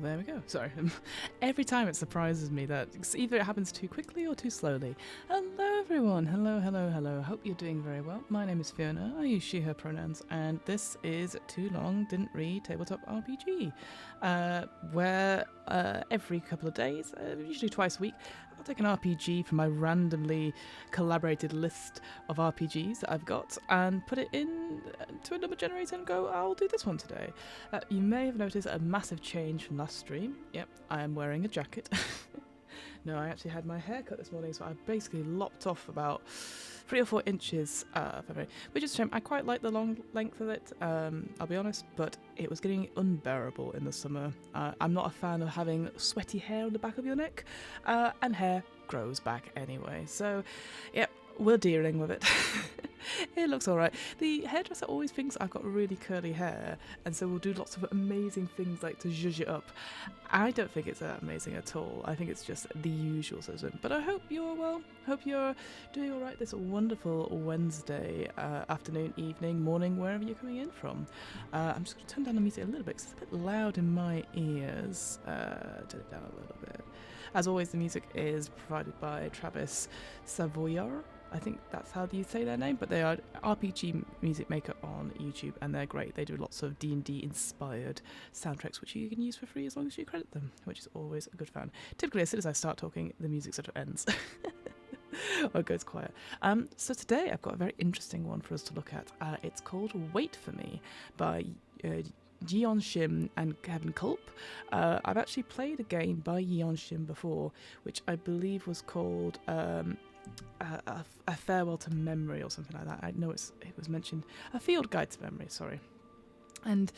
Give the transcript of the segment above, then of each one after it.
there we go. Sorry. Every time it surprises me that either it happens too quickly or too slowly. Hello everyone. Hello. Hope you're doing very well. My name is Fiona. I use she, her pronouns. And this is Too Long Didn't Read Tabletop RPG. Where every couple of days, usually twice a week, I'll take an RPG from my randomly collaborated list of RPGs that I've got and put it in to a number generator and go, I'll do this one today. You may have noticed a massive change from last stream. Yep, I am wearing a jacket. No, I actually had my hair cut this morning, so I basically lopped off about 3 or 4 inches which is a shame. I quite like the long length of it, I'll be honest, but it was getting unbearable in the summer. I'm not a fan of having sweaty hair on the back of your neck, and hair grows back anyway, so yeah, we're dealing with it. It looks alright. The hairdresser always thinks I've got really curly hair, and so we'll do lots of amazing things like to zhuzh it up. I don't think it's that amazing at all. I think it's just the usual sort of thing. But I hope you're well. Hope you're doing alright this wonderful Wednesday afternoon, evening, morning, wherever you're coming in from. I'm just going to turn down the music a little bit because it's a bit loud in my ears. Turn it down a little bit. As always, the music is provided by Travis Savoyard. I think that's how you say their name, but they are RPG music maker on YouTube, and they're great. They do lots of D&D inspired soundtracks, which you can use for free as long as you credit them, which is always a good fun. Typically, as soon as I start talking, the music sort of ends. Or it goes quiet. So today I've got a very interesting one for us to look at. It's called Wait For Me by Jeeyon, Shim and Kevin Kulp. I've actually played a game by Jeeyon, Shim before, which I believe was called a Farewell to Memory or something like that. I know it was mentioned. A Field Guide to Memory, sorry. And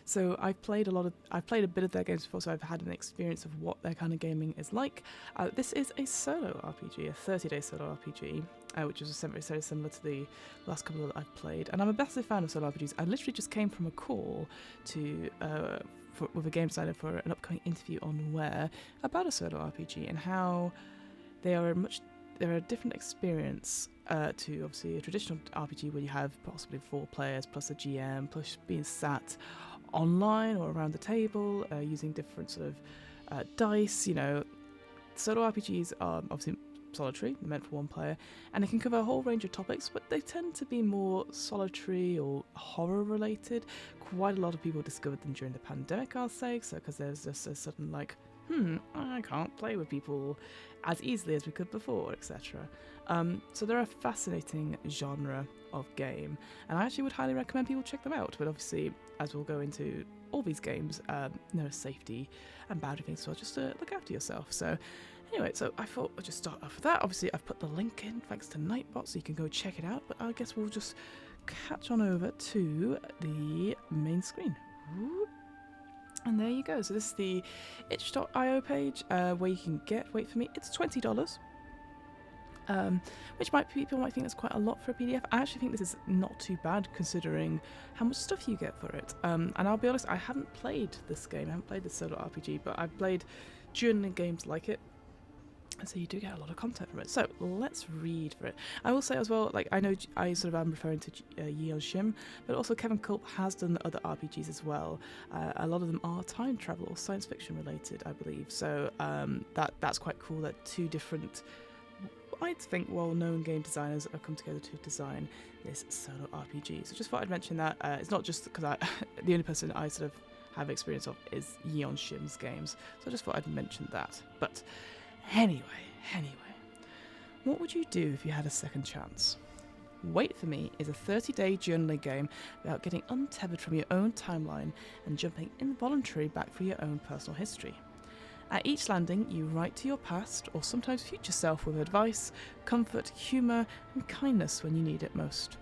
so I've played a bit of their games before, so I've had an experience of what their kind of gaming is like. This is a solo RPG, a 30-day solo RPG, which is very similar to the last couple that I've played. And I'm a massive fan of solo RPGs. I literally just came from a call with a game designer for an upcoming interview on Where about a solo RPG and how they're a different experience to obviously a traditional RPG where you have possibly 4 players plus a GM plus being sat online or around the table using different sort of dice. You know, solo RPGs are obviously solitary, they're meant for one player, and they can cover a whole range of topics, but they tend to be more solitary or horror related. Quite a lot of people discovered them during the pandemic, I'll say, so because there's just a sudden like, I can't play with people as easily as we could before, etc. So they're a fascinating genre of game, and I actually would highly recommend people check them out. But obviously, as we'll go into all these games, there are safety and boundary things, so just to look after yourself. So anyway, so I thought I'd just start off with that. Obviously, I've put the link in thanks to Nightbot, so you can go check it out. But I guess we'll just catch on over to the main screen. And there you go. So this is the itch.io page where you can get Wait For Me. It's $20, which people might think that's quite a lot for a PDF. I actually think this is not too bad considering how much stuff you get for it. And I'll be honest, I haven't played this game. I haven't played this solo RPG, but I've played journaling games like it. So you do get a lot of content from it. So let's read for it. I will say as well, like I know I sort of am referring to Jeeyon, Shim, but also Kevin Kulp has done other RPGs as well. A lot of them are time travel or science fiction related, I believe. So that's quite cool that 2 different, I'd think, well-known game designers have come together to design this solo RPG. So just thought I'd mention that. It's not just because the only person I sort of have experience of is Jeeyon, Shim's games. So I just thought I'd mention that. But Anyway, what would you do if you had a second chance? Wait For Me is a 30-day journaling game about getting untethered from your own timeline and jumping involuntarily back through your own personal history. At each landing, you write to your past or sometimes future self with advice, comfort, humour, and kindness when you need it most.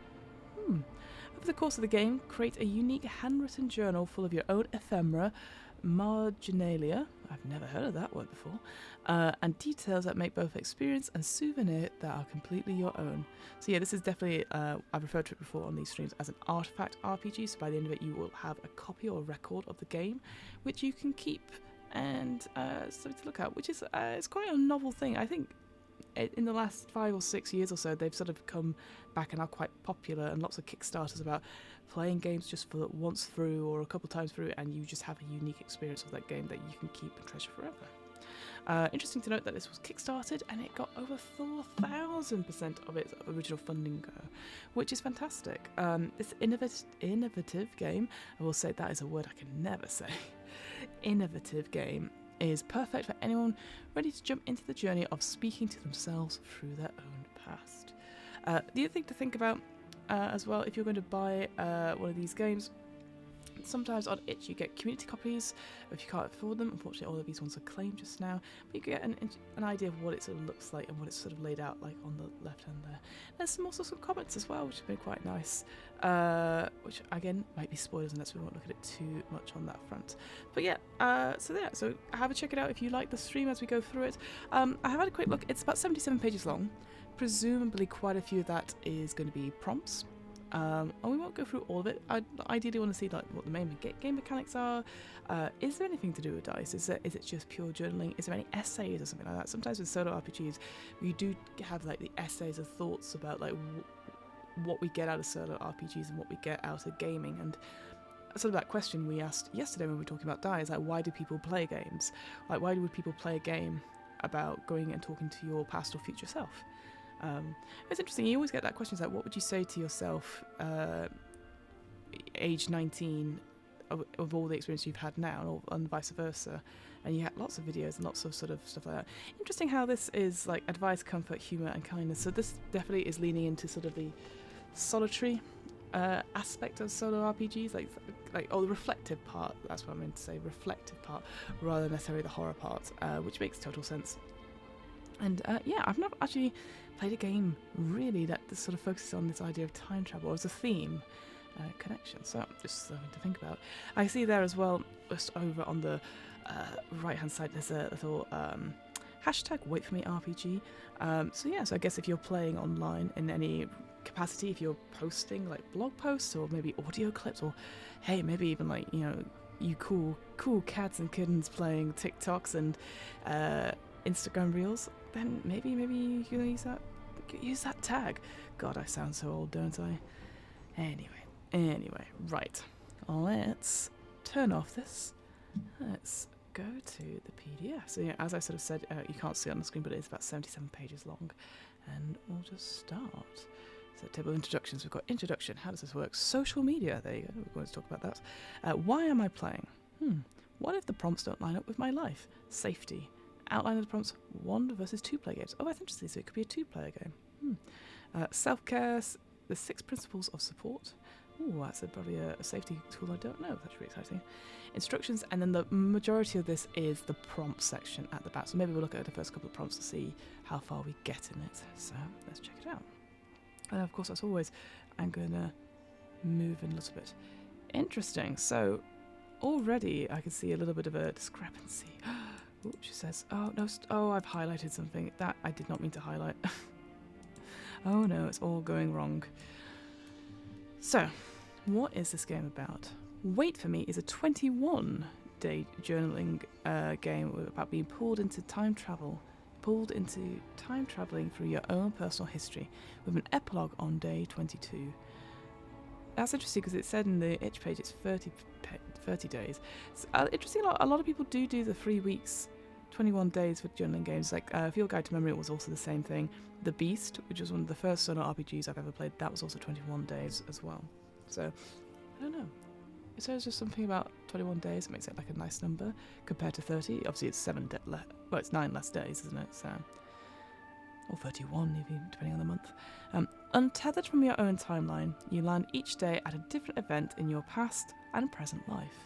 Over the course of the game, create a unique handwritten journal full of your own ephemera, marginalia, I've never heard of that word before, and details that make both experience and souvenir that are completely your own. So yeah, this is definitely, I've referred to it before on these streams as an artifact RPG, so by the end of it you will have a copy or a record of the game, which you can keep and something to look at, which is it's quite a novel thing. I think in the last 5 or 6 years or so, they've sort of come back and are quite popular, and lots of Kickstarters about playing games just for once through or a couple times through, and you just have a unique experience of that game that you can keep and treasure forever. Interesting to note that this was Kickstarted and it got over 4,000% of its original funding, which is fantastic. This innovative game, I will say that is a word I can never say, innovative game, is perfect for anyone ready to jump into the journey of speaking to themselves through their own past. The other thing to think about as well, if you're going to buy one of these games, sometimes on itch you get community copies. If you can't afford them, unfortunately all of these ones are claimed just now, but you get an idea of what it sort of looks like and what it's sort of laid out like on the left hand there. There's also some comments as well, which have been quite nice, which again might be spoilers unless we won't look at it too much on that front. But yeah, so have a check it out if you like the stream as we go through it. I have had a quick look. It's about 77 pages long. Presumably quite a few of that is going to be prompts. And we won't go through all of it. I ideally want to see like what the main game mechanics are. Is there anything to do with dice? Is it just pure journaling? Is there any essays or something like that? Sometimes with solo RPGs, we do have like the essays of thoughts about like what we get out of solo RPGs and what we get out of gaming. And sort of that question we asked yesterday when we were talking about dice, like why do people play games? Like why would people play a game about going and talking to your past or future self? It's interesting, you always get that question, it's like what would you say to yourself age 19 of all the experience you've had now, and vice versa, and you had lots of videos and lots of sort of stuff like that. Interesting how this is like advice, comfort, humour and kindness, so this definitely is leaning into sort of the solitary aspect of solo RPGs, like the reflective part, that's what I meant to say, reflective part, rather than necessarily the horror part, which makes total sense. And yeah, I've not actually played a game really that sort of focuses on this idea of time travel as a theme connection, so just something to think about. I see there as well, just over on the right hand side, there's a little hashtag wait for me RPG. So yeah, so I guess if you're playing online in any capacity, if you're posting like blog posts or maybe audio clips, or hey, maybe even like, you know, you cool cats and kittens playing TikToks and Instagram reels, then maybe you can use that tag. God, I sound so old, don't I? Anyway, right. Let's turn off this. Let's go to the PDF. So yeah, as I sort of said, you can't see it on the screen, but it is about 77 pages long. And we'll just start. So table of introductions, we've got introduction, how does this work? Social media, there you go, we're going to talk about that. Why am I playing? What if the prompts don't line up with my life? Safety. Outline of the prompts, 1 versus 2 player games. Oh, that's interesting, so it could be a 2-player game. Self-care, the 6 principles of support. Ooh, that's probably a safety tool I don't know. That's really exciting. Instructions, and then the majority of this is the prompt section at the back. So maybe we'll look at the first couple of prompts to see how far we get in it. So let's check it out. And of course, as always, I'm going to move in a little bit. Interesting. So already I can see a little bit of a discrepancy. Ooh, she says, oh, no, I've highlighted something. That I did not mean to highlight. Oh no, it's all going wrong. So, what is this game about? Wait for Me is a 21-day journaling game about being pulled into time traveling through your own personal history, with an epilogue on day 22. That's interesting because it said in the itch page it's 30 days. It's interesting, a lot of people do the 3 weeks, 21 days for journaling games. Like Field Guide to Memory was also the same thing. The Beast, which was one of the first solo RPGs I've ever played, that was also 21 days as well. So, I don't know. It says just something about 21 days. It makes it like a nice number compared to 30. Obviously, it's 9 less days, isn't it? So, or 31, even depending on the month. Untethered from your own timeline, you land each day at a different event in your past and present life.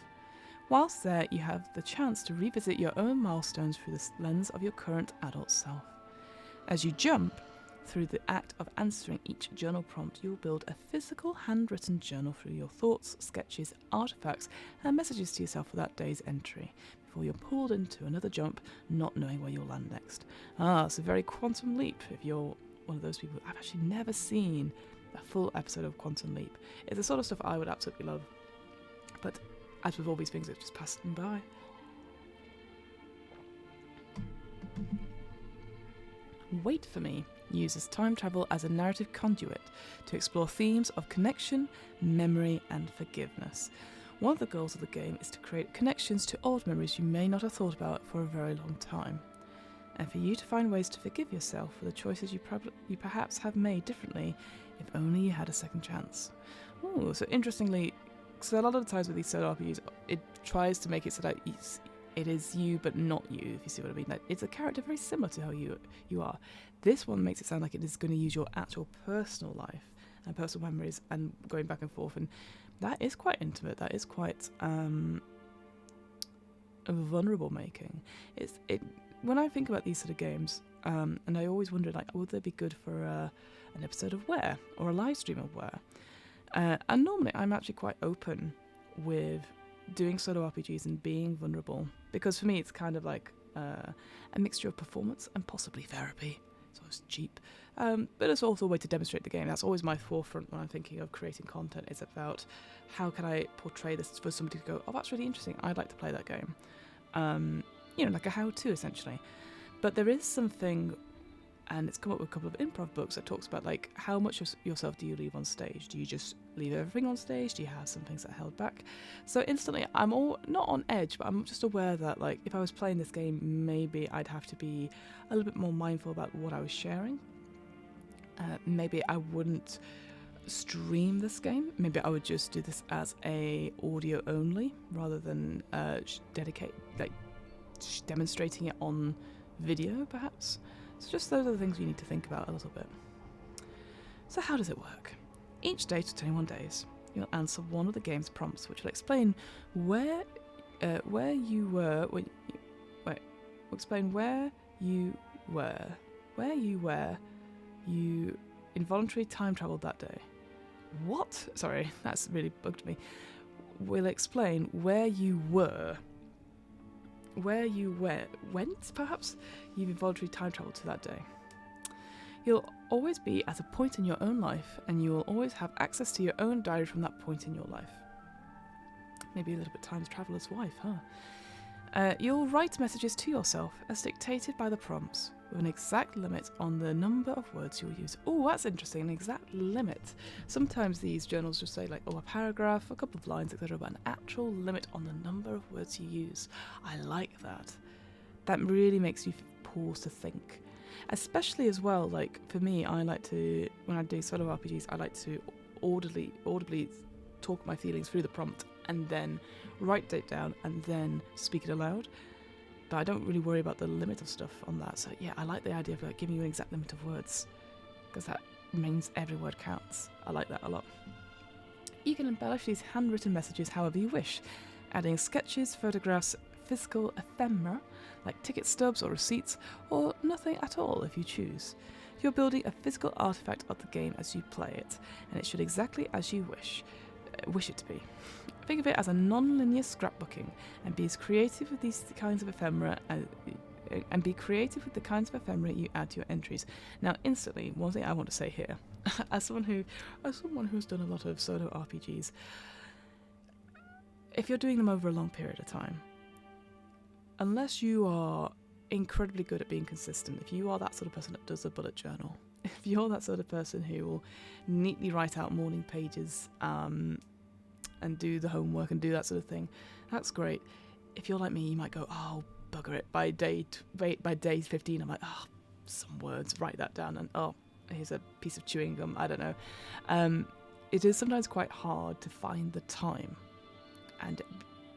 Whilst there, you have the chance to revisit your own milestones through the lens of your current adult self. As you jump through the act of answering each journal prompt, you will build a physical handwritten journal through your thoughts, sketches, artifacts, and messages to yourself for that day's entry, before you're pulled into another jump, not knowing where you'll land next. It's a very Quantum Leap if you're one of those people. I've actually never seen a full episode of Quantum Leap. It's the sort of stuff I would absolutely love. But as with all these things, it's just passed them by. Wait for Me uses time travel as a narrative conduit to explore themes of connection, memory, and forgiveness. One of the goals of the game is to create connections to old memories you may not have thought about for a very long time, and for you to find ways to forgive yourself for the choices you perhaps have made differently if only you had a second chance. Ooh, so interestingly, so a lot of the times with these solo RPGs, it tries to make it so that it is you but not you, if you see what I mean. Like, it's a character very similar to how you are. This one makes it sound like it is going to use your actual personal life and personal memories and going back and forth, and that is quite intimate. That is quite vulnerable making. When I think about these sort of games, and I always wonder, like, would they be good for an episode of Where or a live stream of Where? And normally I'm actually quite open with doing solo RPGs and being vulnerable, because for me it's kind of like a mixture of performance and possibly therapy. It's always cheap, but it's also a way to demonstrate the game. That's always my forefront when I'm thinking of creating content. It's about how can I portray this for somebody to go, oh, that's really interesting, I'd like to play that game. Like a how-to essentially. But there is something, and it's come up with a couple of improv books that talks about, like, how much of yourself do you leave on stage? Do you just leave everything on stage? Do you have some things that are held back? So instantly, I'm all not on edge, but I'm just aware that, like, if I was playing this game, maybe I'd have to be a little bit more mindful about what I was sharing. Maybe I wouldn't stream this game. Maybe I would just do this as a audio only, rather than demonstrating it on video, perhaps. So just those are the things you need to think about a little bit. So how does it work? Each day for 21 days, you'll answer one of the game's prompts, which will explain where you were when you involuntarily time traveled that day. What? Sorry, that's really bugged me. We'll explain where you were. Where you went, perhaps? You've involuntarily time travelled to that day. You'll always be at a point in your own life, and you will always have access to your own diary from that point in your life. Maybe a little bit time traveller's wife, huh? You'll write messages to yourself as dictated by the prompts, with an exact limit on the number of words you'll use. Oh, that's interesting, an exact limit. Sometimes these journals just say, like, oh, a paragraph, a couple of lines, etc., but an actual limit on the number of words you use. I like that. That really makes you pause to think. Especially as well, like, for me, I like to, when I do solo RPGs, I like to audibly talk my feelings through the prompt, and then write it down, and then speak it aloud. But I don't really worry about the limit of stuff on that. So yeah, I like the idea of, like, giving you an exact limit of words, because that means every word counts. I like that a lot. You can embellish these handwritten messages however you wish, adding sketches, photographs, physical ephemera, like ticket stubs or receipts, or nothing at all if you choose. You're building a physical artifact of the game as you play it, and it should exactly as you wish it to be. Think of it as a non-linear scrapbooking, and be as creative with these kinds of ephemera and be creative with the kinds of ephemera you add to your entries. Now, instantly, one thing I want to say here, as someone who's done a lot of solo RPGs, if you're doing them over a long period of time, unless you are incredibly good at being consistent, if you are that sort of person that does a bullet journal, if you're that sort of person who will neatly write out morning pages and do the homework and do that sort of thing, that's great. If you're like me, you might go, oh, bugger it. By day 15, I'm like, oh, some words, write that down, and oh, here's a piece of chewing gum, I don't know. It is sometimes quite hard to find the time and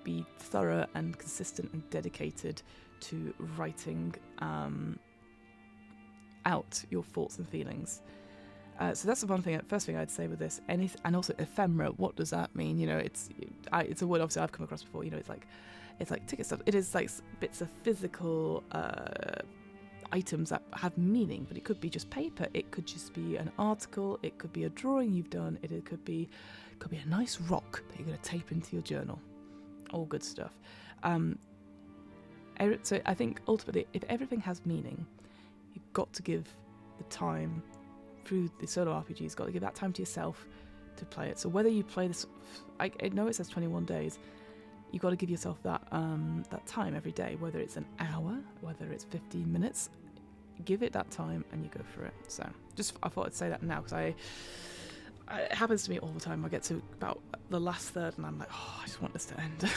be thorough and consistent and dedicated to writing out your thoughts and feelings. So that's the one thing. First thing I'd say with this, and also ephemera. What does that mean? You know, it's a word obviously I've come across before. You know, it's like ticket stuff. It is like bits of physical items that have meaning, but it could be just paper. It could just be an article. It could be a drawing you've done. It could be a nice rock that you're going to tape into your journal. All good stuff. So I think ultimately, if everything has meaning, you've got to give the time. Through the solo RPG, you've got to give that time to yourself to play it. So whether you play this, I know it says 21 days, you've got to give yourself that time every day, whether it's an hour, whether it's 15 minutes, give it that time and you go for it. So I thought I'd say that now, because it happens to me all the time. I get to about the last third and I'm like, oh, I just want this to end.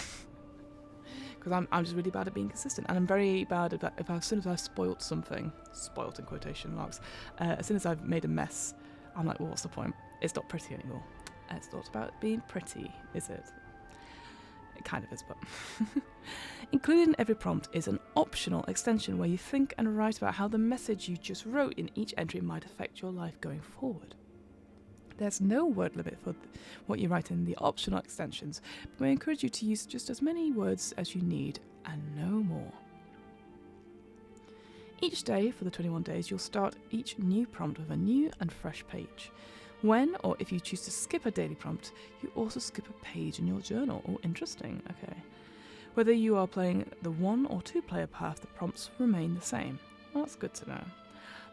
Because I'm just really bad at being consistent, and I'm very bad at if as soon as I've spoilt something, spoilt in quotation marks, as soon as I've made a mess, I'm like, well, what's the point? It's not pretty anymore. It's not about being pretty, is it? It kind of is, but... Included in every prompt is an optional extension where you think and write about how the message you just wrote in each entry might affect your life going forward. There's no word limit for what you write in the optional extensions, but we encourage you to use just as many words as you need and no more. Each day for the 21 days, you'll start each new prompt with a new and fresh page. When or if you choose to skip a daily prompt, you also skip a page in your journal. Oh, interesting, okay. Whether you are playing the 1 or 2 player path, the prompts remain the same. Well, that's good to know.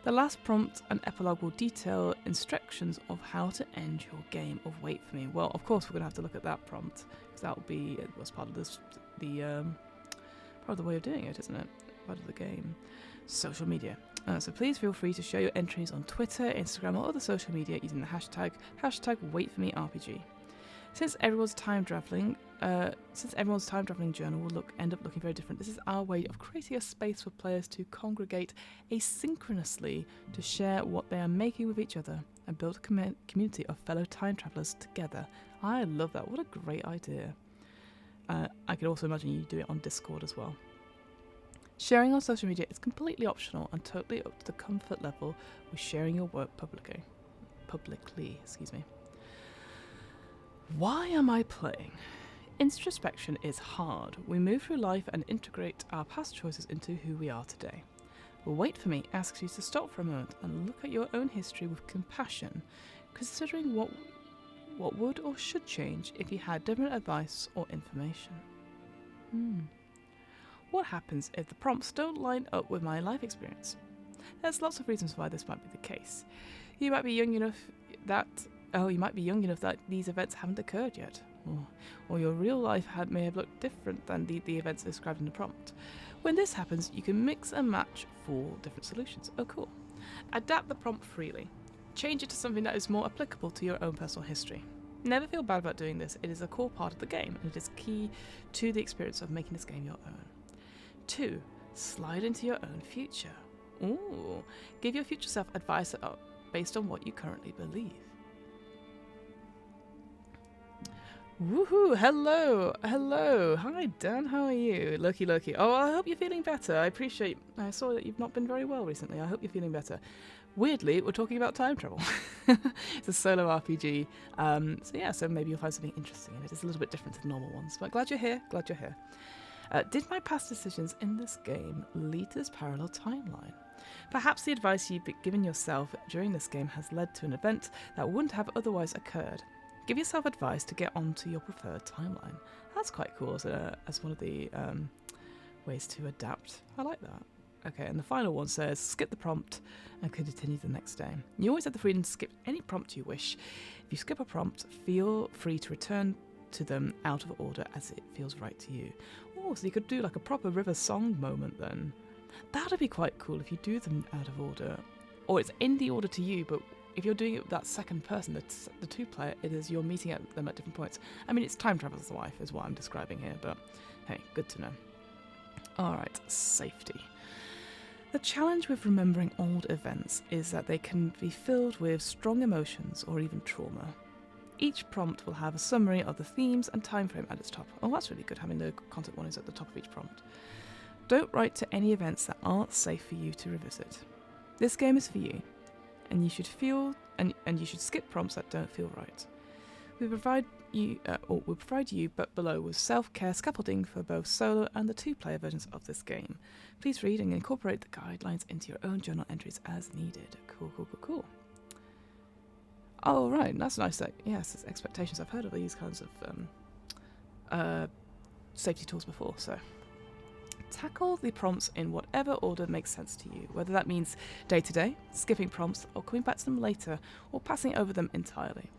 The last prompt and epilogue will detail instructions of how to end your game of Wait For Me. Well, of course we're going to have to look at that prompt, because that will be, it was part of this, part of the way of doing it, isn't it? Part of the game. Social media. So please feel free to share your entries on Twitter, Instagram, or other social media using the hashtag WaitForMeRPG. Since everyone's time traveling journal will end up looking very different, this is our way of creating a space for players to congregate asynchronously to share what they are making with each other and build a community of fellow time travelers together. I love that. What a great idea. I could also imagine you do it on Discord as well. Sharing on social media is completely optional and totally up to the comfort level with sharing your work publicly. Why am I playing? Introspection is hard. We move through life and integrate our past choices into who we are today. But Wait For Me asks you to stop for a moment and look at your own history with compassion, considering what would or should change if you had different advice or information. What happens if the prompts don't line up with my life experience? There's lots of reasons why this might be the case. You might be young enough that these events haven't occurred yet. Or your real life may have looked different than the events described in the prompt. When this happens, you can mix and match 4 different solutions. Oh, cool. Adapt the prompt freely. Change it to something that is more applicable to your own personal history. Never feel bad about doing this. It is a core part of the game, and it is key to the experience of making this game your own. 2. Slide into your own future. Ooh. Give your future self advice based on what you currently believe. Woohoo! Hello! Hi Dan, how are you? Loki. Oh, I hope you're feeling better. I saw that you've not been very well recently. I hope you're feeling better. Weirdly, we're talking about time travel. It's a solo RPG. So maybe you'll find something interesting in it. It's a little bit different to the normal ones, but glad you're here. Did my past decisions in this game lead to this parallel timeline? Perhaps the advice you've given yourself during this game has led to an event that wouldn't have otherwise occurred. Give yourself advice to get onto your preferred timeline. That's quite cool as one of the ways to adapt. I like that. Okay, and the final one says, skip the prompt and continue the next day. You always have the freedom to skip any prompt you wish. If you skip a prompt, feel free to return to them out of order as it feels right to you. Oh, so you could do like a proper River Song moment then. That'd be quite cool if you do them out of order. Or it's in the order to you, but if you're doing it with that second person, the 2-player, it is you're meeting at them at different points. I mean, it's time traveler's life is what I'm describing here, but hey, good to know. Alright, safety. The challenge with remembering old events is that they can be filled with strong emotions or even trauma. Each prompt will have a summary of the themes and time frame at its top. Oh, that's really good, having the content warnings at the top of each prompt. Don't write to any events that aren't safe for you to revisit. This game is for you, and you should skip prompts that don't feel right. We provide you but below with self-care scaffolding for both solo and the 2-player versions of this game. Please read and incorporate the guidelines into your own journal entries as needed. Cool. Oh, right, that's nice. Yes, it's expectations. I've heard of these kinds of safety tools before, so... Tackle the prompts in whatever order makes sense to you, whether that means day to day, skipping prompts, or coming back to them later, or passing over them entirely.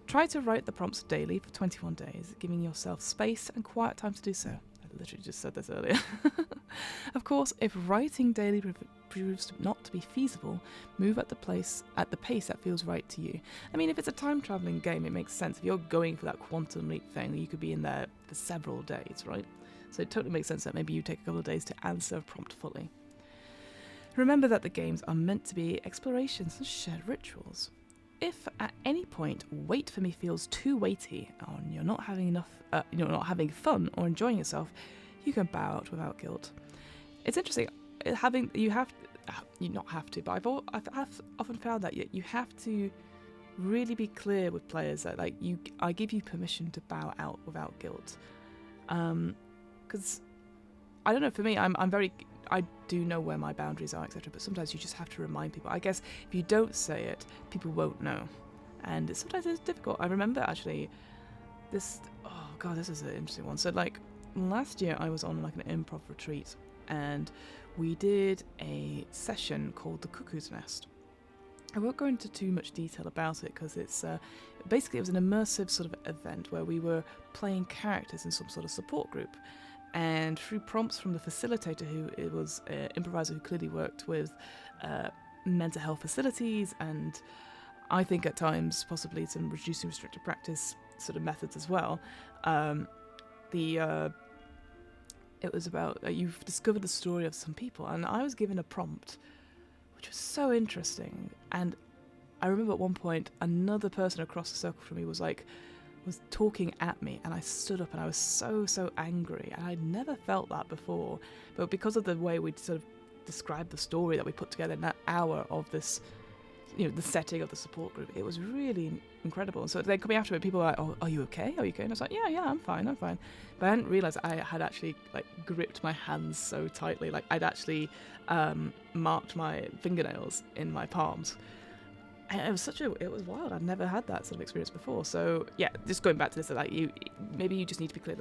Try to write the prompts daily for 21 days, giving yourself space and quiet time to do so. I literally just said this earlier. Of course, if writing daily proves not to be feasible, move at the pace that feels right to you. I mean, if it's a time-traveling game, it makes sense. If you're going for that quantum leap thing, you could be in there for several days, right? So it totally makes sense that maybe you take a couple of days to answer a prompt fully. Remember that the games are meant to be explorations and shared rituals. If at any point wait for me feels too weighty and you're not having fun or enjoying yourself, you can bow out without guilt. It's interesting, you not have to, but I've often found that you have to really be clear with players that I give you permission to bow out without guilt, because I don't know, for me, I do know where my boundaries are, etc. But sometimes you just have to remind people. I guess if you don't say it, people won't know, and sometimes it's difficult. I remember actually this. Oh god, this is an interesting one. So last year, I was on an improv retreat, and we did a session called The Cuckoo's Nest. I won't go into too much detail about it because it's basically it was an immersive sort of event where we were playing characters in some sort of support group, and through prompts from the facilitator, who it was an improviser who clearly worked with mental health facilities, and I think at times possibly some reducing restricted practice sort of methods as well. It was about you've discovered the story of some people, and I was given a prompt which was so interesting. And I remember at one point another person across the circle from me was talking at me, and I stood up and I was so angry, and I'd never felt that before. But because of the way we'd sort of described the story that we put together in that hour of this, the setting of the support group, it was really incredible. And so then coming after it, people were like, "Oh, are you okay? Are you okay?" And I was like, "Yeah, I'm fine. But I didn't realise I had actually gripped my hands so tightly, I'd actually marked my fingernails in my palms. And it was wild. I'd never had that sort of experience before. So yeah, just going back to this, maybe you just need to be clear.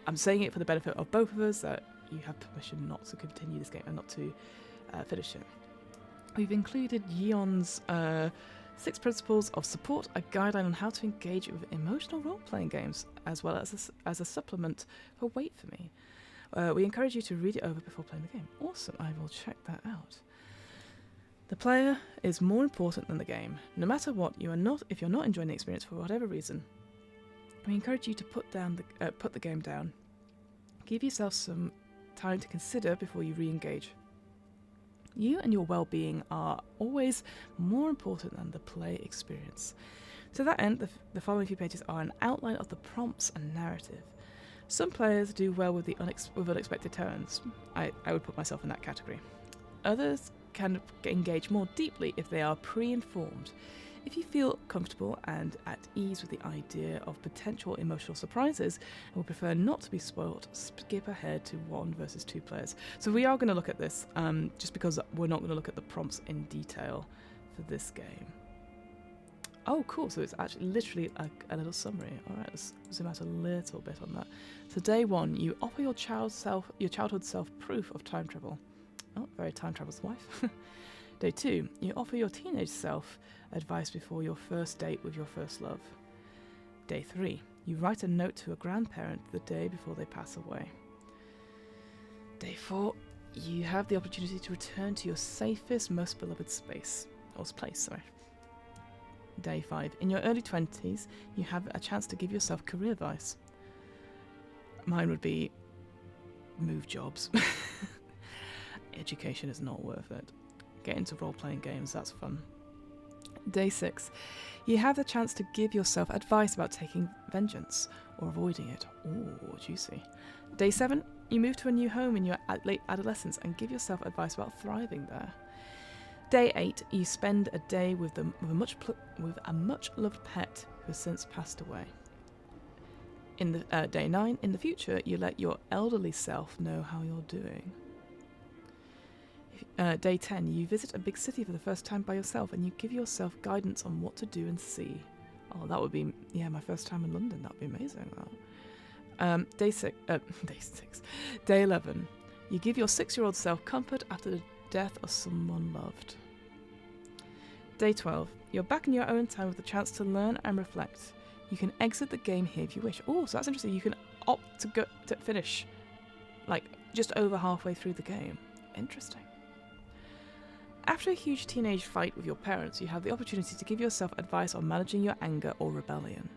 I'm saying it for the benefit of both of us, that you have permission not to continue this game and not to finish it. We've included Jeeyon's 6 Principles of Support, a guideline on how to engage with emotional role-playing games, as well as a supplement for Wait For Me. We encourage you to read it over before playing the game. Awesome, I will check that out. The player is more important than the game. No matter what, if you're not enjoying the experience for whatever reason, we encourage you to put the game down. Give yourself some time to consider before you re-engage. You and your well-being are always more important than the play experience. To that end, the following few pages are an outline of the prompts and narrative. Some players do well with unexpected turns. I would put myself in that category. Others can engage more deeply if they are pre-informed. If you feel comfortable and at ease with the idea of potential emotional surprises and would prefer not to be spoilt, skip ahead to 1 versus 2 players. So we are going to look at this, just because we're not going to look at the prompts in detail for this game. Oh, cool. So it's actually literally a little summary. All right, let's zoom out a little bit on that. So day 1, you offer your childhood self proof of time travel. Oh, very time travel's wife. Day 2, you offer your teenage self advice before your first date with your first love. Day 3, you write a note to a grandparent the day before they pass away. Day 4, you have the opportunity to return to your safest, most beloved place. Day 5, in your early 20s, you have a chance to give yourself career advice. Mine would be move jobs. Education is not worth it. Get into role-playing games, that's fun. Day 6, you have the chance to give yourself advice about taking vengeance or avoiding it. Ooh, juicy. Day 7, you move to a new home in your late adolescence and give yourself advice about thriving there. Day 8, you spend a day with a much-loved pet who has since passed away. In Day 9, in the future, you let your elderly self know how you're doing. Day 10, you visit a big city for the first time by yourself and you give yourself guidance on what to do and see. Oh, that would be, my first time in London. That would be amazing. Day 11, you give your 6-year-old self comfort after the death of someone loved. Day 12, you're back in your own time with the chance to learn and reflect. You can exit the game here if you wish. Oh, so that's interesting. You can opt to finish, just over halfway through the game. Interesting. After a huge teenage fight with your parents, you have the opportunity to give yourself advice on managing your anger or rebellion.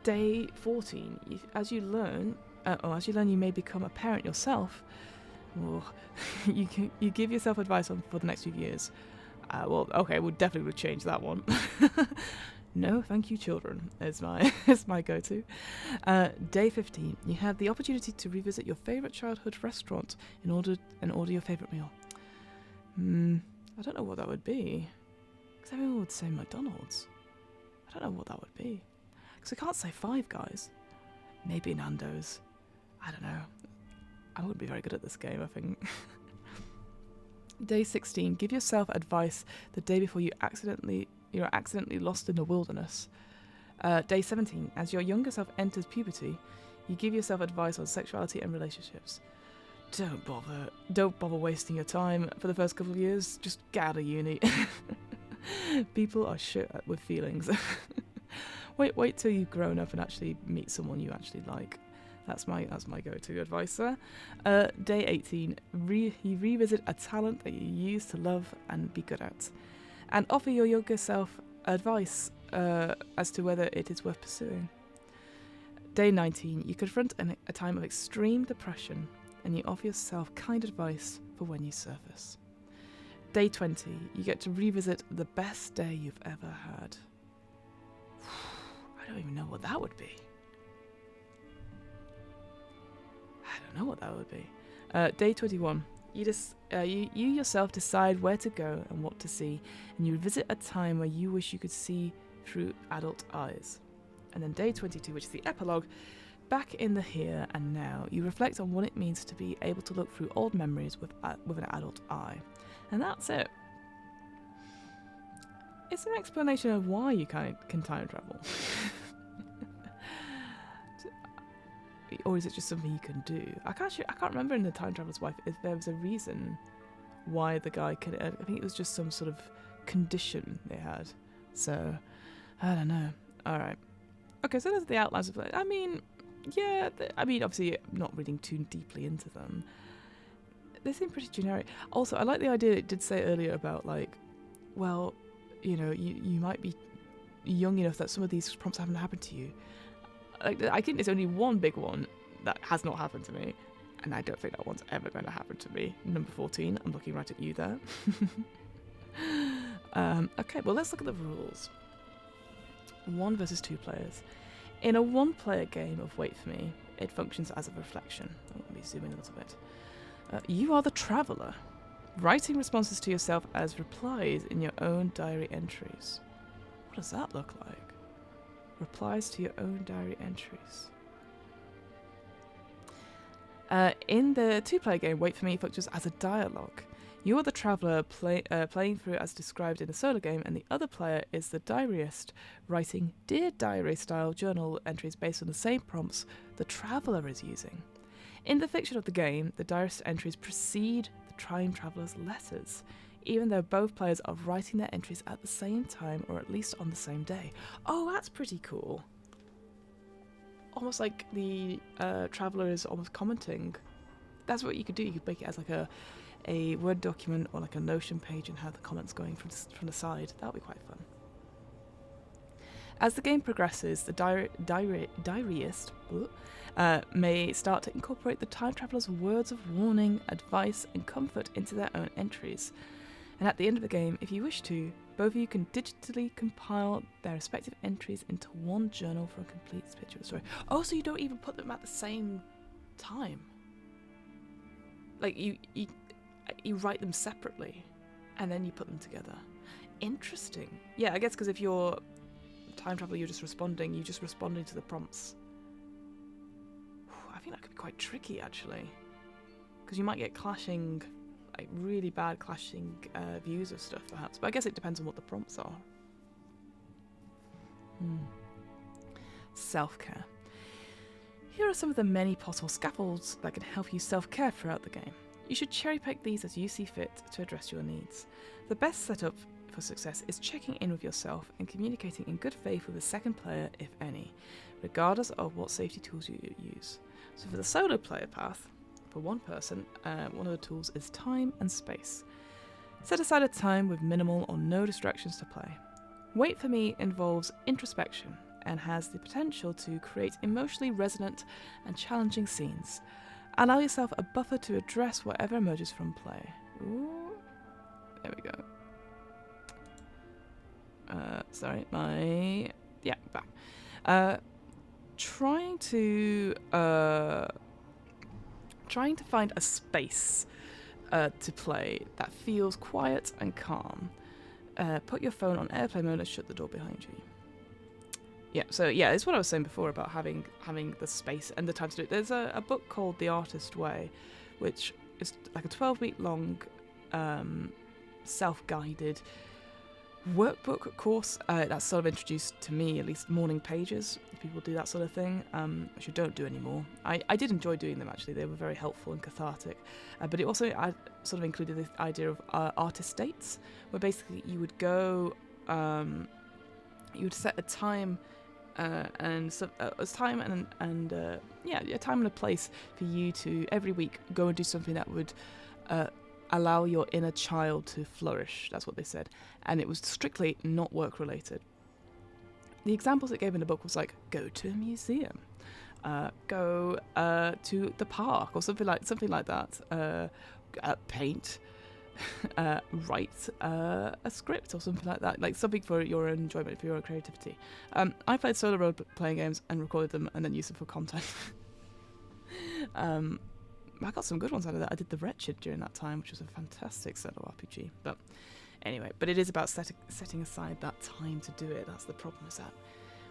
Day 14. As you learn you may become a parent yourself. You give yourself advice for the next few years. We'll definitely would change that one. No, thank you, children. Is my go-to. Day 15. You have the opportunity to revisit your favourite childhood restaurant and order your favourite meal. I don't know what that would be. Because everyone would say McDonald's. I don't know what that would be. Because I can't say Five Guys. Maybe Nando's. I don't know. I wouldn't be very good at this game, I think. Day 16. Give yourself advice the day before you're accidentally lost in the wilderness. Day 17. As your younger self enters puberty, you give yourself advice on sexuality and relationships. Don't bother wasting your time for the first couple of years. Just get out of uni. People are shit with feelings. Wait till you've grown up and actually meet someone you actually like. That's my go-to advice there. Day 18. You revisit a talent that you used to love and be good at, and offer your younger self advice as to whether it is worth pursuing. Day 19. You confront a time of extreme depression, and you offer yourself kind advice for when you surface. Day 20. You get to revisit the best day you've ever had. I don't even know what that would be. Day 21. You yourself decide where to go and what to see, and you visit a time where you wish you could see through adult eyes. And then day 22, which is the epilogue. Back in the here and now, you reflect on what it means to be able to look through old memories with an adult eye. And that's it. It's an explanation of why you can time travel. Or is it just something you can do? I can't remember in The Time Traveler's Wife if there was a reason why the guy could. I think it was just some sort of condition they had. So, I don't know. All right. Okay, so those are the outlines of it. Obviously, not reading too deeply into them. They seem pretty generic. Also, I like the idea it did say earlier about, you might be young enough that some of these prompts haven't happened to you. I think there's only one big one that has not happened to me, and I don't think that one's ever going to happen to me. Number 14, I'm looking right at you there. Okay, well, let's look at the rules. 1 versus 2 players. In a 1-player game of Wait For Me, it functions as a reflection. Let me zoom in a little bit. You are the traveller, writing responses to yourself as replies in your own diary entries. What does that look like? Replies to your own diary entries. In the 2-player game, Wait For Me functions as a dialogue. You are the traveller playing through as described in the solo game, and the other player is the diarist writing Dear Diary-style journal entries based on the same prompts the traveller is using. In the fiction of the game, the diarist entries precede the time traveller's letters, even though both players are writing their entries at the same time or at least on the same day. Oh, that's pretty cool. Almost like the traveller is almost commenting. That's what you could do. You could make it as like a Word document or like a Notion page and have the comments going from the side. That would be quite fun. As the game progresses, the diarist may start to incorporate the time traveller's words of warning, advice, and comfort into their own entries. And at the end of the game, if you wish to, both of you can digitally compile their respective entries into one journal for a complete picture of the story. Oh, so you don't even put them at the same time. Like, you write them separately, and then you put them together. Interesting. Yeah, I guess because if you're time traveler, you're just responding to the prompts. I think that could be quite tricky, actually. Because you might get really bad clashing views of stuff, perhaps. But I guess it depends on what the prompts are. Self-care. Here are some of the many possible scaffolds that can help you self-care throughout the game. You should cherry-pick these as you see fit to address your needs. The best setup for success is checking in with yourself and communicating in good faith with the second player, if any, regardless of what safety tools you use. So for the solo player path, for one person, one of the tools is time and space. Set aside a time with minimal or no distractions to play. Wait for me involves introspection and has the potential to create emotionally resonant and challenging scenes. Allow yourself a buffer to address whatever emerges from play. Ooh. There we go. Sorry, back. Trying to find a space to play that feels quiet and calm. Put your phone on airplane mode and shut the door behind you. Yeah, so yeah, it's what I was saying before about having the space and the time to do it. There's a book called The Artist Way, which is like a 12-week long self-guided workbook course that's sort of introduced to me, at least morning pages, if people do that sort of thing, which I don't do anymore. I did enjoy doing them, actually. They were very helpful and cathartic. But it also sort of included this idea of artist dates, where basically you would go, you would set a time a time and a time and a place for you to every week go and do something that would allow your inner child to flourish. That's what they said, and it was strictly not work related. The examples it gave in the book was like, go to a museum, go to the park, or something like that. Paint, write a script or something like that, like something for your own enjoyment, for your own creativity. I played solo role-playing games and recorded them and then used them for content. I got some good ones out of that. I did The Wretched during that time, which was a fantastic solo RPG. But anyway, it is about setting aside that time to do it. That's the problem, is that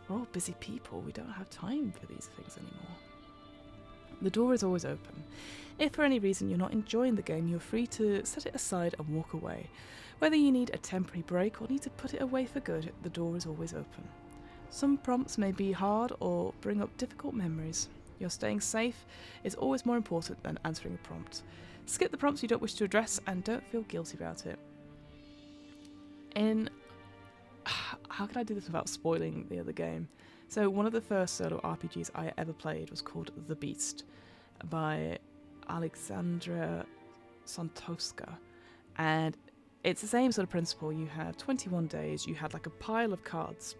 we're all busy people. We don't have time for these things anymore. The door is always open. If for any reason you're not enjoying the game, you're free to set it aside and walk away. Whether you need a temporary break or need to put it away for good, the door is always open. Some prompts may be hard or bring up difficult memories. Your staying safe is always more important than answering a prompt. Skip the prompts you don't wish to address and don't feel guilty about it. How can I do this without spoiling the other game? So one of the first solo RPGs I ever played was called The Beast by Alexandra Santowska, and it's the same sort of principle. You have 21 days, you had like a pile of cards,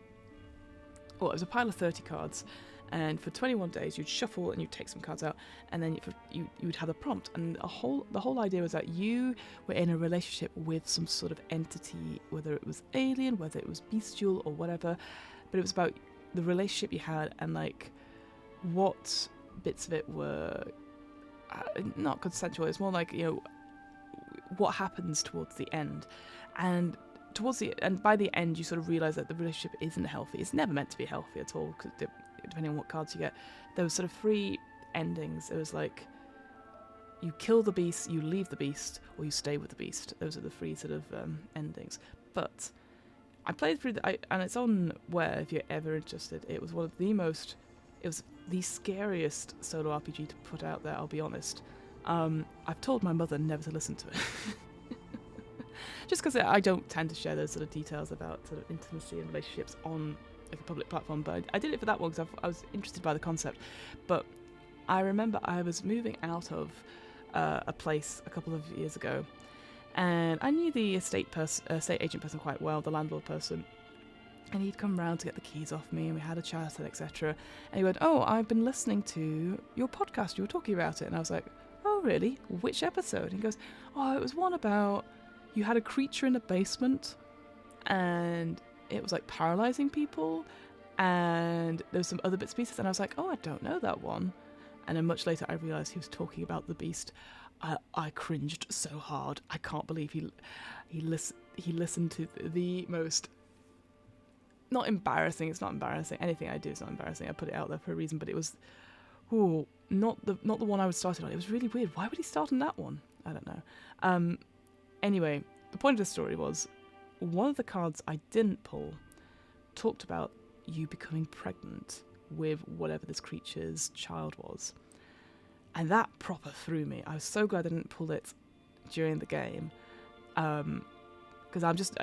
or it was a pile of 30 cards, and for 21 days you'd shuffle and you'd take some cards out, and then you would have a prompt, and the whole idea was that you were in a relationship with some sort of entity, whether it was alien, whether it was bestial or whatever, but it was about the relationship you had and like what bits of it were not consensual. It's more like, you know, what happens towards the end, and by the end you sort of realize that the relationship isn't healthy. It's never meant to be healthy at all, because depending on what cards you get, there was sort of 3 endings. It was like you kill the beast, you leave the beast, or you stay with the beast. Those are the 3 sort of endings. But I played through and it's on Where if you're ever interested. It was the scariest solo RPG to put out there, I'll be honest. I've told my mother never to listen to it. Just because I don't tend to share those sort of details about sort of intimacy and relationships on like a public platform, but I did it for that one because I was interested by the concept. But I remember I was moving out of a place a couple of years ago, and I knew the estate agent person quite well, the landlord person, and he'd come round to get the keys off me, and we had a chat and etc. And he went, "Oh, I've been listening to your podcast, you were talking about it." And I was like, "Oh really? Which episode?" And he goes, "Oh, it was one about you had a creature in the basement and it was like paralyzing people, and there was some other bits and pieces." And I was like, "Oh, I don't know that one." And then much later I realised he was talking about the beast. I cringed so hard. I can't believe he listened to the most, not embarrassing, it's not embarrassing, anything I do is not embarrassing, I put it out there for a reason, but it was not the one I would start it on. It was really weird. Why would he start on that one? I don't know. Anyway, the point of the story was, one of the cards I didn't pull talked about you becoming pregnant with whatever this creature's child was. And that proper threw me. I was so glad I didn't pull it during the game. Because I just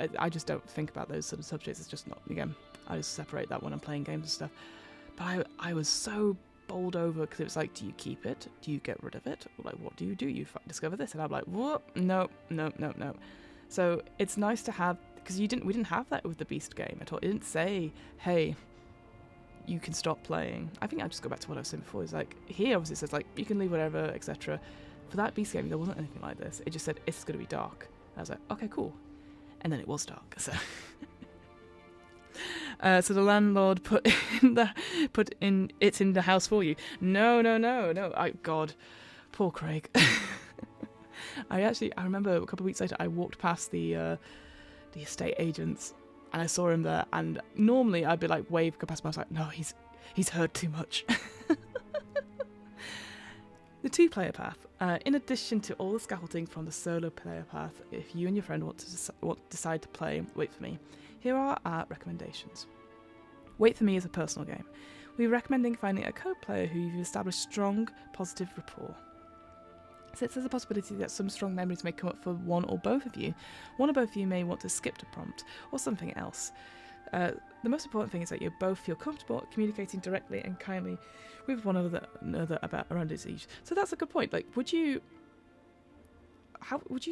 don't think about those sort of subjects. It's just not, again, I just separate that when I'm playing games and stuff. But I was so bowled over, because it was like, do you keep it? Do you get rid of it? Like, what do? You discover this? And I'm like, what? No. So it's nice to have, because we didn't have that with the Beast game at all. It didn't say, hey, you can stop playing. I think I'll just go back to what I was saying before. It's like, here obviously it says like, you can leave whatever, etc. For that Beast game, there wasn't anything like this. It just said, it's going to be dark. And I was like, okay, cool. And then it was dark, so... so the landlord put it in the house for you. No. God, poor Craig. I remember a couple of weeks later, I walked past the estate agents, and I saw him there. And normally I'd be like, wave, go past him. I was like, no, he's heard too much. The 2-player path. In addition to all the scaffolding from the solo player path, if you and your friend want to decide to play Wait For Me, here are our recommendations. Wait For Me is a personal game. We're recommending finding a co-player who you've established strong, positive rapport. Since there's a possibility that some strong memories may come up for one or both of you may want to skip the prompt, or something else. The most important thing is that you both feel comfortable communicating directly and kindly with one another about around disease. So that's a good point. Like, would you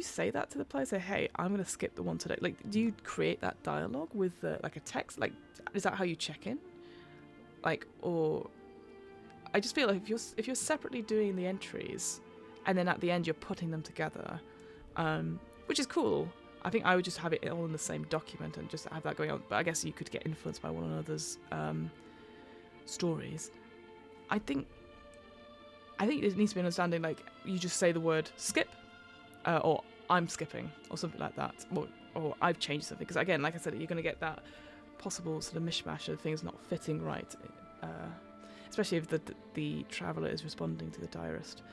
say that to the player? Say, hey, I'm going to skip the one today. Like, do you create that dialogue with like a text? Like, is that how you check in? Like, or I just feel like if you're separately doing the entries, and then at the end you're putting them together, which is cool. I think I would just have it all in the same document and just have that going on. But I guess you could get influenced by one another's stories. I think it needs to be an understanding, like, you just say the word skip, or I'm skipping, or something like that, or I've changed something. Because again, like I said, you're going to get that possible sort of mishmash of things not fitting right, especially if the traveller is responding to the diarist.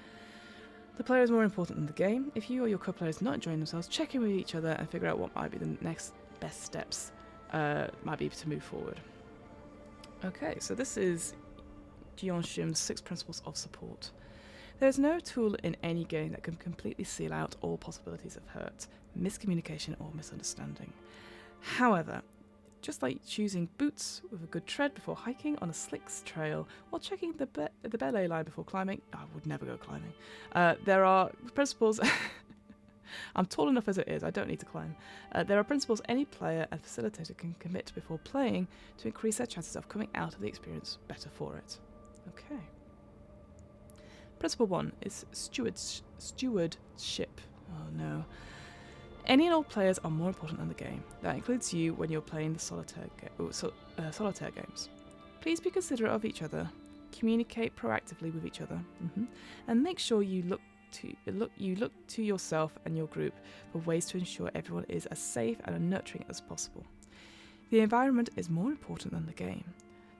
The player is more important than the game. If you or your co-players are not enjoying themselves, check in with each other and figure out what might be the next best steps might be to move forward. Okay, so this is Jeeyon Shim's 6 Principles of Support. There is no tool in any game that can completely seal out all possibilities of hurt, miscommunication, or misunderstanding. However, just like choosing boots with a good tread before hiking on a slick trail, or checking the belay line before climbing, I would never go climbing. There are principles... I'm tall enough as it is, I don't need to climb. There are principles any player and facilitator can commit to before playing to increase their chances of coming out of the experience better for it. Okay. Principle 1 is stewardship. Oh no. Any and all players are more important than the game. That includes you when you're playing the solitaire games. Please be considerate of each other, communicate proactively with each other, and make sure you look to yourself and your group for ways to ensure everyone is as safe and nurturing as possible. The environment is more important than the game.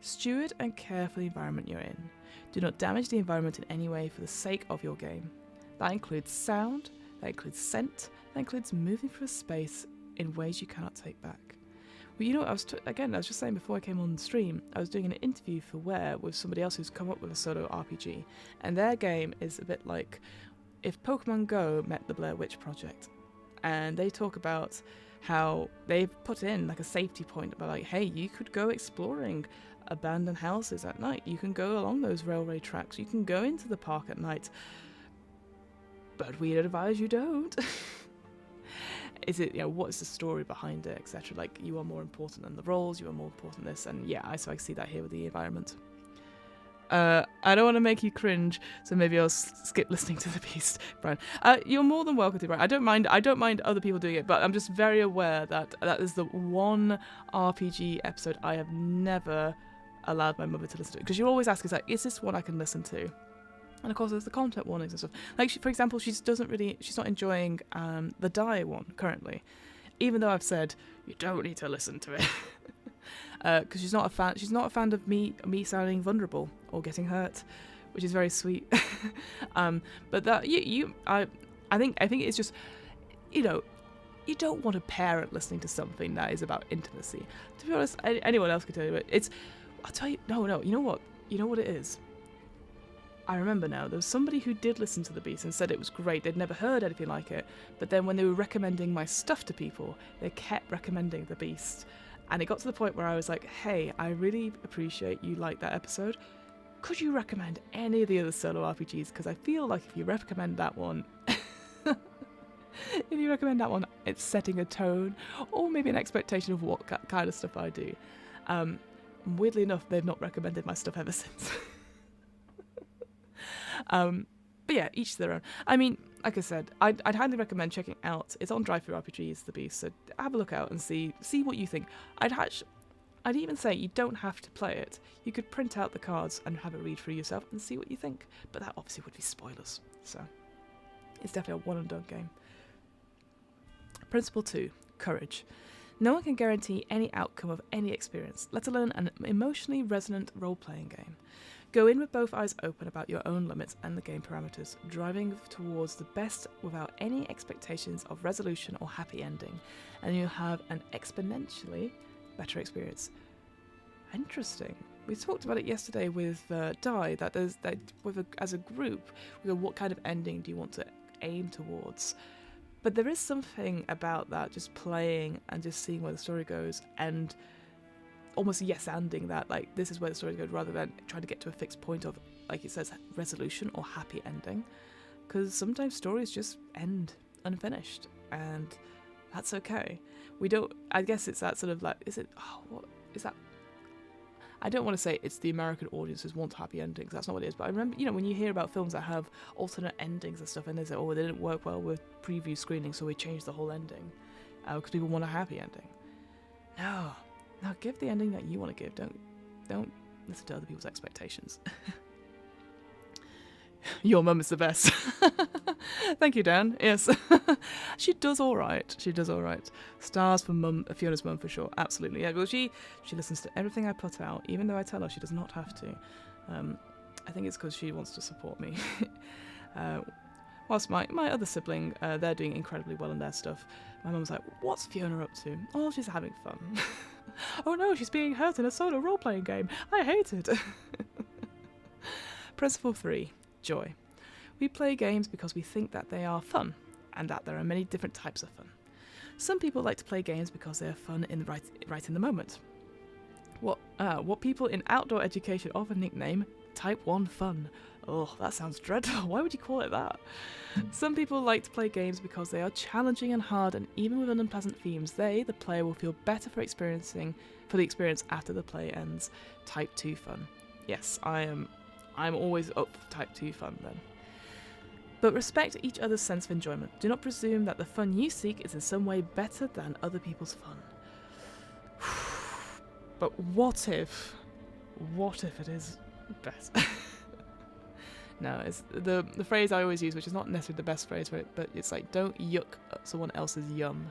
Steward and care for the environment you're in. Do not damage the environment in any way for the sake of your game. That includes sound, that includes scent, that includes moving through a space in ways you cannot take back. Well, you know, I was just saying before I came on the stream, I was doing an interview for Where with somebody else who's come up with a solo RPG, and their game is a bit like if Pokemon Go met the Blair Witch Project, and they talk about how they've put in like a safety point about like, hey, you could go exploring abandoned houses at night, you can go along those railway tracks, you can go into the park at night, but we'd advise you don't. Is it, what's the story behind it, etc. Like, you are more important than the roles, you are more important than this, and so I see that here with the environment. I don't want to make you cringe, so maybe I'll skip listening to the Beast, Brian. You're more than welcome to, Brian. I don't mind other people doing it, but I'm just very aware that that is the one RPG episode I have never allowed my mother to listen to, because she'll always ask us, like, is this one I can listen to? And of course, there's the content warnings and stuff. Like, for example, she's not enjoying the Die one currently, even though I've said you don't need to listen to it, because she's not a fan. She's not a fan of me sounding vulnerable or getting hurt, which is very sweet. But that I think it's just, you don't want a parent listening to something that is about intimacy. To be honest, anyone else could tell you it. I'll tell you. No. You know what it is. I remember now, there was somebody who did listen to The Beast and said it was great. They'd never heard anything like it. But then when they were recommending my stuff to people, they kept recommending The Beast. And it got to the point where I was like, hey, I really appreciate you like that episode. Could you recommend any of the other solo RPGs? Because I feel like if you recommend that one, if you recommend that one, it's setting a tone or maybe an expectation of what kind of stuff I do. Weirdly enough, they've not recommended my stuff ever since. But yeah, each to their own. I mean, like I said, I'd highly recommend checking out. It's on TTRPGs, the beast, so have a look out and see what you think. I'd even say you don't have to play it. You could print out the cards and have it read through yourself and see what you think. But that obviously would be spoilers. So it's definitely a one and done game. Principle 2, courage. No one can guarantee any outcome of any experience, let alone an emotionally resonant role-playing game. Go in with both eyes open about your own limits and the game parameters, driving towards the best without any expectations of resolution or happy ending, and you'll have an exponentially better experience. Interesting. We talked about it yesterday with Di, that as a group, we go, what kind of ending do you want to aim towards? But there is something about that, just playing and just seeing where the story goes, and almost yes-anding that, like, this is where the story goes, rather than trying to get to a fixed point of, like it says, resolution or happy ending. Because sometimes stories just end unfinished, and that's okay. I guess it's that sort of like, what is that? I don't want to say it's the American audiences want happy endings, that's not what it is, but I remember, when you hear about films that have alternate endings and stuff, and they say, they didn't work well with preview screening, so we changed the whole ending, because people want a happy ending. No, give the ending that you want to give, don't listen to other people's expectations. Your mum is the best. Thank you, Dan. Yes. She does all right. Stars for Fiona's mum for sure. Absolutely. Yeah, well, she listens to everything I put out, even though I tell her she does not have to. I think it's because she wants to support me. Whilst my other sibling, they're doing incredibly well in their stuff. My mum's like, what's Fiona up to? Oh, she's having fun. Oh no, she's being hurt in a solo role-playing game. I hate it. Principle 3. Joy. We play games because we think that they are fun, and that there are many different types of fun. Some people like to play games because they are fun right in the moment. What people in outdoor education often nickname Type 1 fun. Oh, that sounds dreadful. Why would you call it that? Some people like to play games because they are challenging and hard, and even with unpleasant themes, the player, will feel better for the experience after the play ends. Type 2 fun. Yes, I'm always up for Type 2 fun then. But respect each other's sense of enjoyment. Do not presume that the fun you seek is in some way better than other people's fun. But what if it is better? No, it's the phrase I always use, which is not necessarily the best phrase for it, but it's like, don't yuck someone else's yum.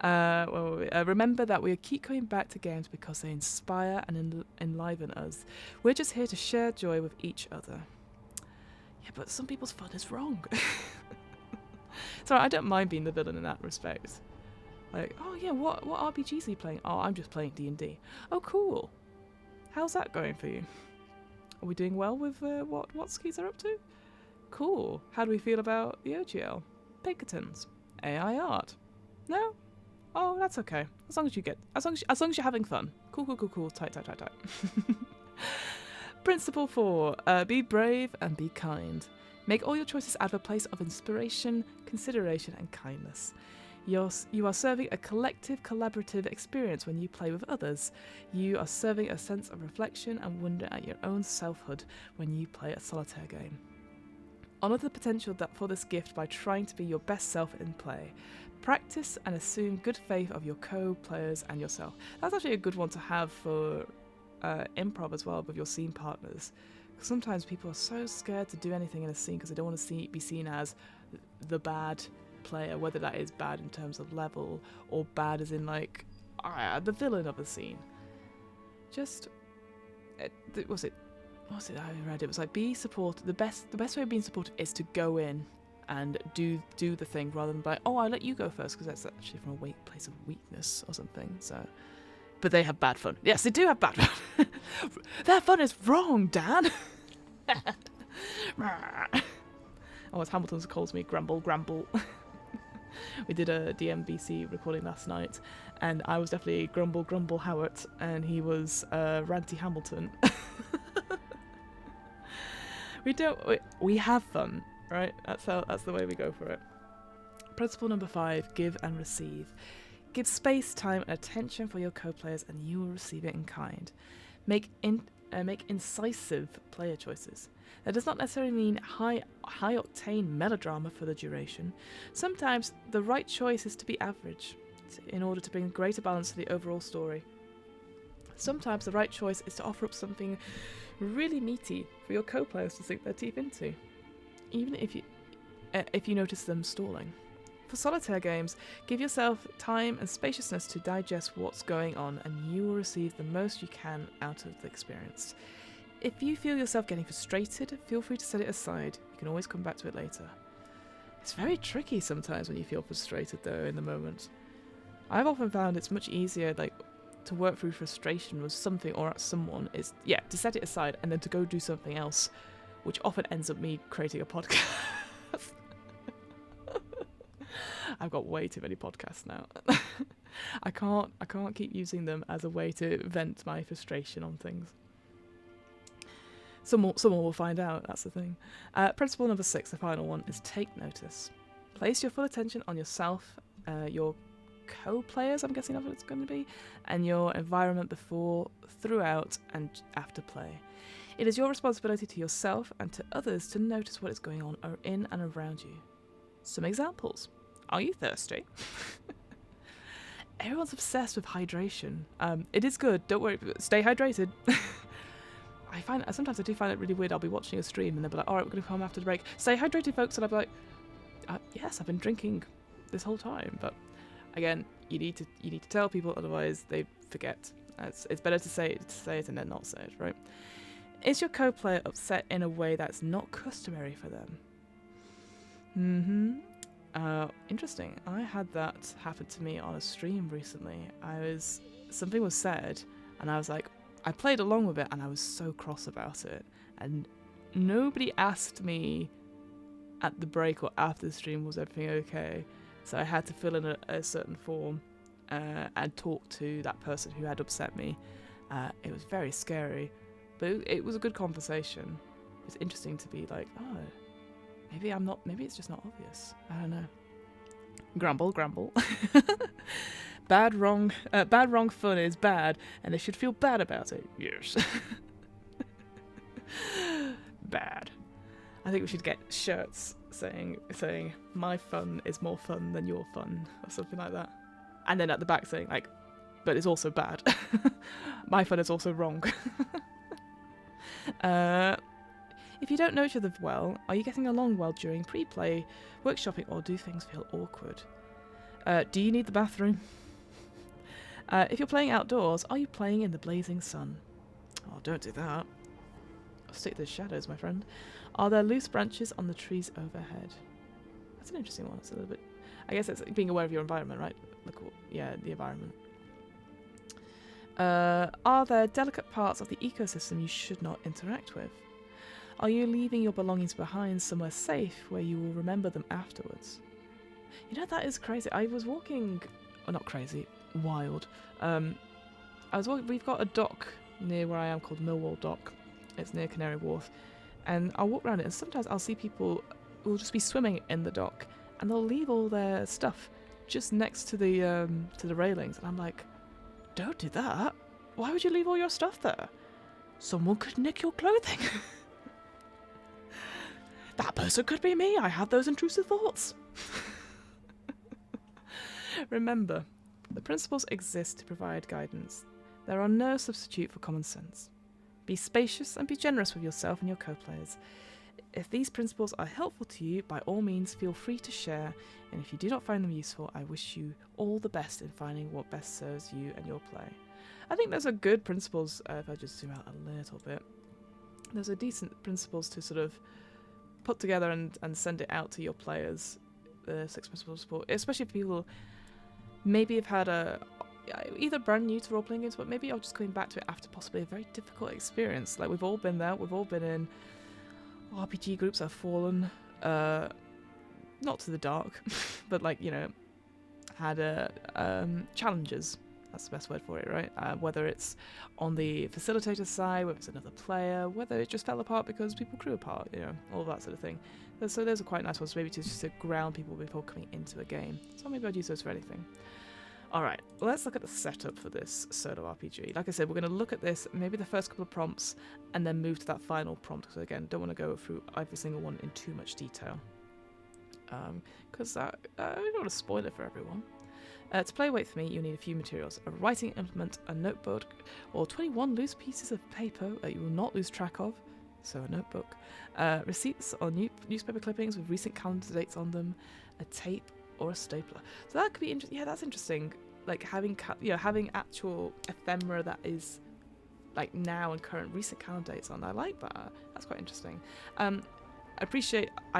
Remember that we keep coming back to games because they inspire and enliven us. We're just here to share joy with each other. Yeah, but some people's fun is wrong. Sorry, I don't mind being the villain in that respect. Like, oh yeah, what RPGs are you playing? Oh, I'm just playing D&D. Oh, cool. How's that going for you? Are we doing well with what skis are up to? Cool. How do we feel about the OGL? Pinkertons. AI art. No? Oh, that's okay. As long as you're having fun. Cool. Tight. Principle 4. Be brave and be kind. Make all your choices out of a place of inspiration, consideration, and kindness. You are serving a collective, collaborative experience when you play with others. You are serving a sense of reflection and wonder at your own selfhood when you play a solitaire game. Honour the potential for this gift by trying to be your best self in play. Practice and assume good faith of your co-players and yourself. That's actually a good one to have for improv as well with your scene partners. Because sometimes people are so scared to do anything in a scene because they don't want to be seen as the bad player, whether that is bad in terms of level or bad as in like the villain of the scene. Just what's it I read? It was like, be supportive. The best way of being supportive is to go in and do the thing rather than like, oh, I'll let you go first, because that's actually from a place of weakness or something. So, but they have bad fun. Yes, they do have bad fun. Their fun is wrong, Dan. Oh, as Hamilton calls me, grumble. We did a DMBC recording last night, and I was definitely grumble Howard, and he was ranty Hamilton. We have fun. right? That's the way we go for it. Principle number 5, give and receive. Give space, time, and attention for your co-players, and you will receive it in kind. Make incisive player choices. That does not necessarily mean high-octane melodrama for the duration. Sometimes the right choice is to be average in order to bring greater balance to the overall story. Sometimes the right choice is to offer up something really meaty for your co-players to sink their teeth into, even if you notice them stalling. For solitaire games, give yourself time and spaciousness to digest what's going on, and you will receive the most you can out of the experience. If you feel yourself getting frustrated, feel free to set it aside. You can always come back to it later. It's very tricky sometimes when you feel frustrated, though, in the moment. I've often found it's much easier, to work through frustration with something or at someone is, to set it aside and then to go do something else, which often ends up me creating a podcast. I've got way too many podcasts now. I can't keep using them as a way to vent my frustration on things. Someone will find out, that's the thing. Principle number 6, the final one, is take notice. Place your full attention on yourself, your co-players, I'm guessing that's what it's going to be, and your environment before, throughout, and after play. It is your responsibility to yourself and to others to notice what is going on in and around you. Some examples. Are you thirsty? Everyone's obsessed with hydration. It is good, don't worry, stay hydrated. Sometimes I do find it really weird. I'll be watching a stream and they'll be like, alright, we're going to come after the break. Stay hydrated, folks. And I'll be like, yes, I've been drinking this whole time. But again, you need to tell people, otherwise they forget. It's better to say it and then not say it, right? Is your co-player upset in a way that's not customary for them? Interesting. I had that happen to me on a stream recently. Something was said, and I was like, I played along with it, and I was so cross about it. And nobody asked me at the break or after the stream, was everything okay? So I had to fill in a certain form and talk to that person who had upset me. It was very scary, but it was a good conversation. It's interesting to be like, oh, maybe it's just not obvious. I don't know. Grumble. Bad wrong fun is bad, and they should feel bad about it. Yes. Bad. I think we should get shirts saying my fun is more fun than your fun, or something like that. And then at the back saying but it's also bad. My fun is also wrong. If you don't know each other well, are you getting along well during pre-play, workshopping, or do things feel awkward? Do you need the bathroom? If you're playing outdoors, are you playing in the blazing sun? Oh, don't do that. I'll stick to the shadows, my friend. Are there loose branches on the trees overhead? That's an interesting one. It's a little bit... I guess it's being aware of your environment, right? The environment. Are there delicate parts of the ecosystem you should not interact with? Are you leaving your belongings behind somewhere safe where you will remember them afterwards? You know, that is crazy. I was walking... Oh, not crazy. Wild. We've got a dock near where I am called Millwall Dock. It's near Canary Wharf. And I'll walk around it, and sometimes I'll see people who will just be swimming in the dock, and they'll leave all their stuff just next to the railings. And I'm like, don't do that. Why would you leave all your stuff there? Someone could nick your clothing. That person could be me. I have those intrusive thoughts. Remember, the principles exist to provide guidance. There are no substitute for common sense. Be spacious and be generous with yourself and your co-players. If these principles are helpful to you, by all means feel free to share, and if you do not find them useful, I wish you all the best in finding what best serves you and your play. I think those are good principles, if I just zoom out a little bit. Those are decent principles to sort of put together and send it out to your players, the 6 principles of support, especially if people maybe have had either brand new to role-playing games, but maybe are just coming back to it after possibly a very difficult experience. Like, we've all been there, we've all been in RPG groups that have fallen, not to the dark, but had challenges That's the best word for it, right? Whether it's on the facilitator side, whether it's another player, whether it just fell apart because people grew apart, all that sort of thing. So those are quite nice ones, maybe just to ground people before coming into a game. So maybe I'd use those for anything. All right, let's look at the setup for this solo RPG. Like I said, we're going to look at this, maybe the first couple of prompts, and then move to that final prompt. So again, don't want to go through every single one in too much detail, because I don't want to spoil it for everyone. To play Wait For Me, you need a few materials: a writing implement, a notebook, or 21 loose pieces of paper that you will not lose track of, so a notebook, receipts or newspaper clippings with recent calendar dates on them, a tape, or a stapler. So that could be interesting. Yeah, that's interesting. Like having actual ephemera that is like now and current recent calendar dates on. I like that. That's quite interesting. I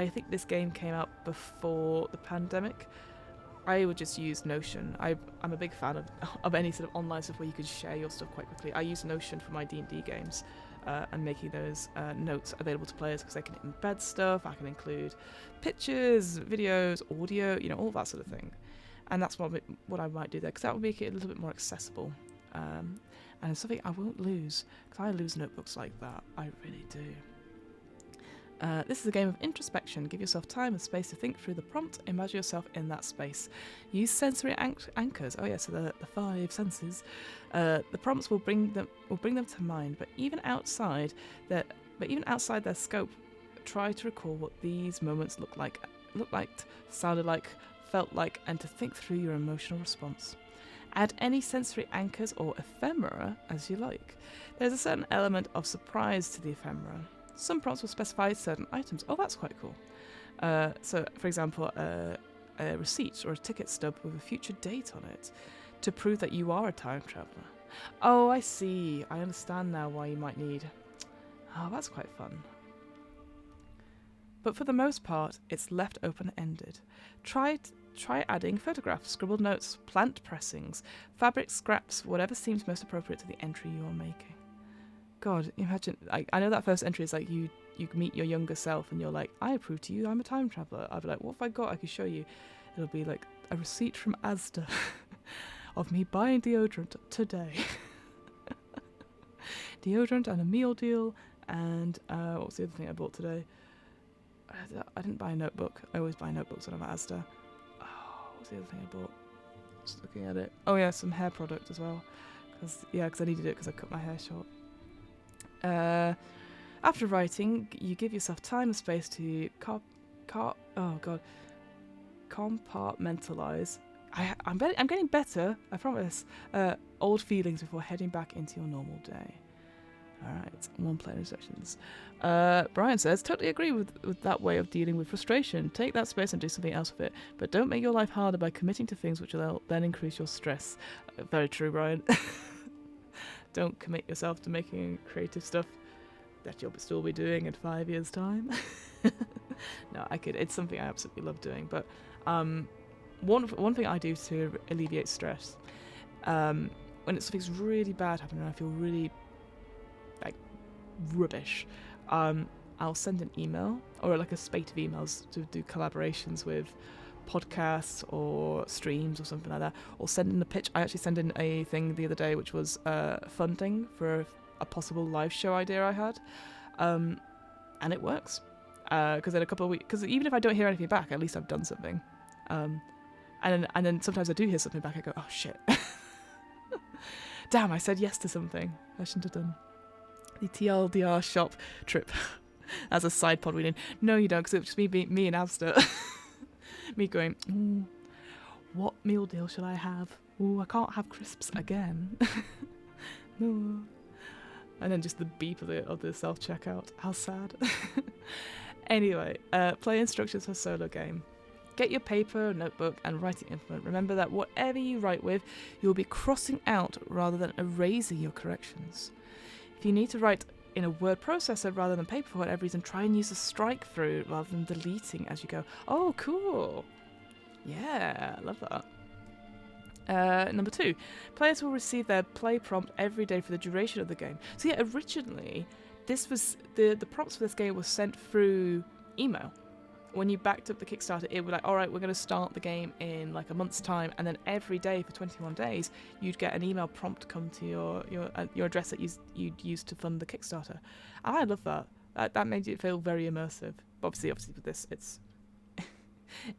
think this game came out before the pandemic. I would just use Notion. I'm a big fan of any sort of online stuff where you can share your stuff quite quickly. I use Notion for my D&D games, and making those notes available to players, because I can embed stuff. I can include pictures, videos, audio, all that sort of thing. And that's what I might do there, because that would make it a little bit more accessible. And it's something I won't lose, because I lose notebooks like that. I really do. This is a game of introspection. Give yourself time and space to think through the prompt. Imagine yourself in that space. Use sensory anchors. Oh yeah, so the 5 senses. The prompts will bring them to mind. But even outside their scope, try to recall what these moments looked like, sounded like, felt like, and to think through your emotional response. Add any sensory anchors or ephemera as you like. There's a certain element of surprise to the ephemera. Some prompts will specify certain items. Oh, that's quite cool. So, for example, a receipt or a ticket stub with a future date on it to prove that you are a time traveller. Oh, I see. I understand now why you might need... Oh, that's quite fun. But for the most part, it's left open-ended. Try adding photographs, scribbled notes, plant pressings, fabric scraps, whatever seems most appropriate to the entry you are making. God, imagine, I know that first entry is like you meet your younger self and you're like, I approve to you, I'm a time traveller. I'd be like, what have I got I can show you? It'll be like a receipt from Asda of me buying deodorant today. Deodorant and a meal deal, and what was the other thing I bought today? I didn't buy a notebook. I always buy notebooks when I'm at Asda. Oh, what was the other thing I bought? Just looking at it. Oh yeah, some hair product as well. Because I needed it because I cut my hair short. After writing, you give yourself time and space to compartmentalize. I'm getting better, I promise. Old feelings before heading back into your normal day. Alright, 1 player instructions. Brian says, totally agree with that way of dealing with frustration. Take that space and do something else with it. But don't make your life harder by committing to things which will then increase your stress. Very true, Brian. Don't commit yourself to making creative stuff that you'll still be doing in 5 years' time. No, I could. It's something I absolutely love doing. But one thing I do to alleviate stress, when something's really bad happening and I feel really like rubbish, I'll send an email or like a spate of emails to do collaborations with podcasts or streams or something like that, or send in a pitch. I actually sent in a thing the other day which was funding for a possible live show idea I had, and it works, because in a couple of weeks, because even if I don't hear anything back, at least I've done something, and then sometimes I do hear something back. I go, oh shit, damn, I said yes to something I shouldn't have done. The TLDR shop trip as a side pod reading. No, you don't, because it would just be me and Asda. Me going, what meal deal should I have? I can't have crisps again. No. And then just the beep of the self-checkout. How sad. Anyway, play instructions for solo game. Get your paper, notebook, and writing implement. Remember that whatever you write with, you'll be crossing out rather than erasing your corrections. If you need to write in a word processor rather than paper for whatever reason, try and use a strike through rather than deleting as you go. Oh, cool. Yeah, I love that. Number 2, players will receive their play prompt every day for the duration of the game. So yeah, originally, this was the prompts for this game were sent through email. when you backed up the Kickstarter, it would like, all right, we're going to start the game in like a month's time, and then every day for 21 days, you'd get an email prompt come to your address that you'd used to fund the Kickstarter. And I love that. That made it feel very immersive. But obviously with this, it's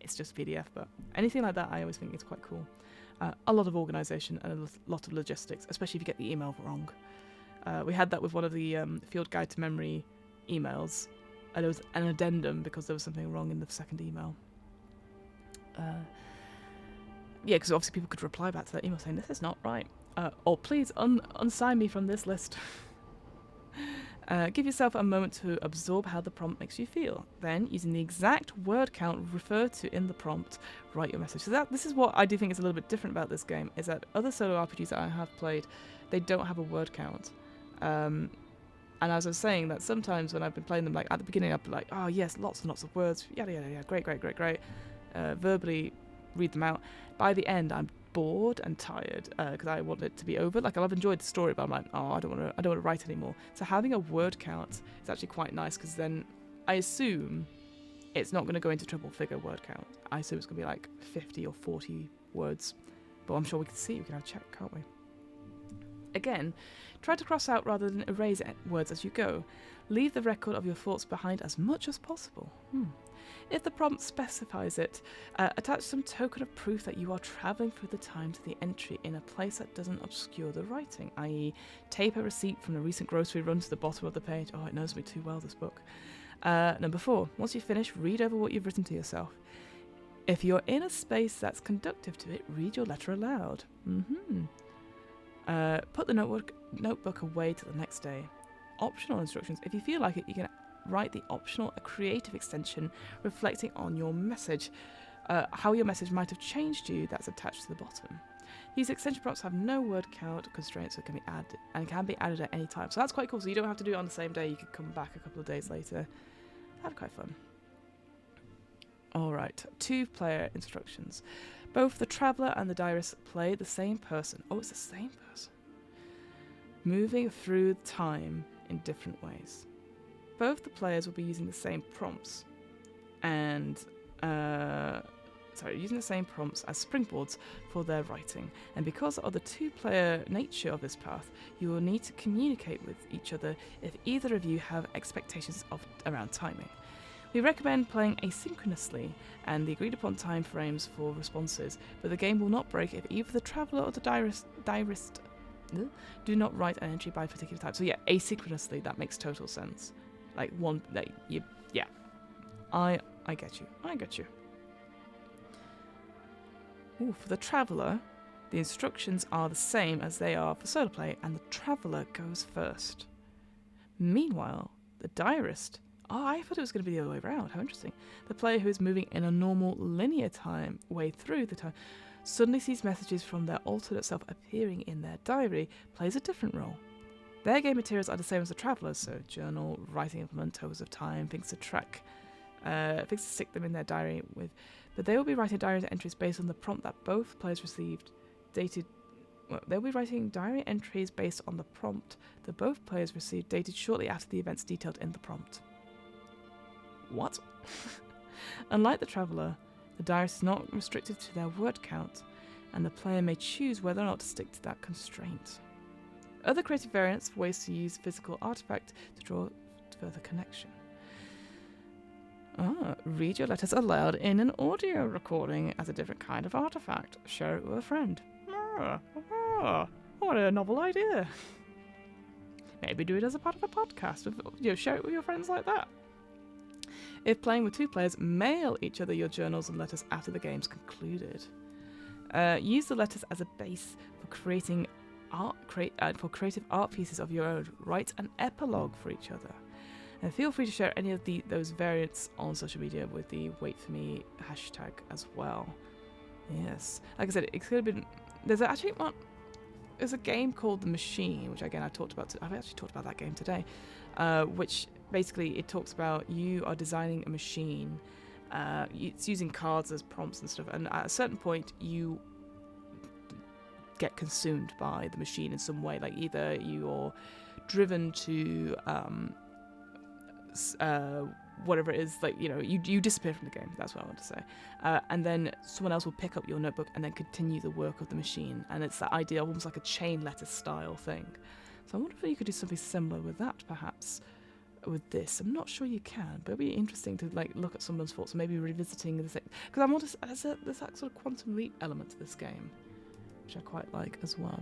it's just PDF. But anything like that, I always think is quite cool. A lot of organisation and a lot of logistics, especially if you get the email wrong. We had that with one of the Field Guide to Memory emails. And there was an addendum because there was something wrong in the second email. Because obviously people could reply back to that email saying, this is not right. Or please unsign me from this list. Give yourself a moment to absorb how the prompt makes you feel. Then, using the exact word count referred to in the prompt, write your message. So this is what I do think is a little bit different about this game, is that other solo RPGs that I have played, they don't have a word count. And as I was saying, that sometimes when I've been playing them, like at the beginning, I'd be like, oh yes, lots and lots of words, yada yada yada, great. Verbally read them out. By the end, I'm bored and tired because I want it to be over. Like I've enjoyed the story, but I'm like, oh, I don't want to write anymore. So having a word count is actually quite nice because then I assume it's not going to go into triple figure word count. I assume it's going to be like 50 or 40 words. But I'm sure we can see. We can have a check, can't we? Again, try to cross out rather than erase words as you go. Leave the record of your thoughts behind as much as possible. If the prompt specifies it, attach some token of proof that you are travelling through the time to the entry in a place that doesn't obscure the writing, i.e. tape a receipt from a recent grocery run to the bottom of the page. Oh, it knows me too well, this book. Number 4, once you finish, read over what you've written to yourself. If you're in a space that's conducive to it, read your letter aloud. Put the notebook away till the next day. Optional instructions. If you feel like it, you can write the optional creative extension reflecting on your message, how your message might have changed you, that's attached to the bottom. These extension prompts have no word count constraints, so it can be added and can be added at any time. So that's quite cool. So you don't have to do it on the same day. You could come back a couple of days later. That'd be quite fun. All right, 2-player instructions. Both the traveller and the diarist play the same person. Oh, it's the same person. Moving through time in different ways. Both the players will be using the same prompts and using the same prompts as springboards for their writing. And because of the 2-player nature of this path, you will need to communicate with each other if either of you have expectations around timing. We recommend playing asynchronously and the agreed upon time frames for responses, but the game will not break if either the traveller or the diarist do not write an entry by a particular time. So yeah, asynchronously, that makes total sense. I get you. Ooh, for the traveller, the instructions are the same as they are for solo play, and the traveller goes first. Meanwhile, the diarist... Oh, I thought it was going to be the other way around. How interesting. The player who is moving in a normal linear time way through the time suddenly sees messages from their alternate self appearing in their diary, plays a different role. Their game materials are the same as the traveller's, so journal, writing mementos of time, things to track, things to stick them in their diary with. But they will be writing diary entries based on the prompt that both players received, they'll be writing diary entries based on the prompt that both players received, dated shortly after the events detailed in the prompt. What? Unlike the traveller, the diarist is not restricted to their word count, and the player may choose whether or not to stick to that constraint. Other creative variants for ways to use physical artifact to draw further connection. Read your letters aloud in an audio recording as a different kind of artifact. Share it with a friend. What a novel idea. Maybe do it as a part of a podcast. Share it with your friends like that. If playing with 2 players, mail each other your journals and letters after the game's concluded. Use the letters as a base for creating for creative art pieces of your own. Write an epilogue for each other. And feel free to share any of those variants on social media with the Wait For Me hashtag as well. Yes. Like I said, it could have been... There's a game called The Machine, which again I've actually talked about that game today, which basically it talks about you are designing a machine. It's using cards as prompts and stuff, and at a certain point you get consumed by the machine in some way. Like either you're driven to whatever it is, like, you disappear from the game. That's what I want to say. And then someone else will pick up your notebook and then continue the work of the machine. And it's that idea of almost like a chain letter style thing. So I wonder if you could do something similar with that, perhaps, with this. I'm not sure you can, but it'd be interesting to like look at someone's thoughts and maybe revisiting the thing. Because I want to, there's that sort of quantum leap element to this game, which I quite like as well.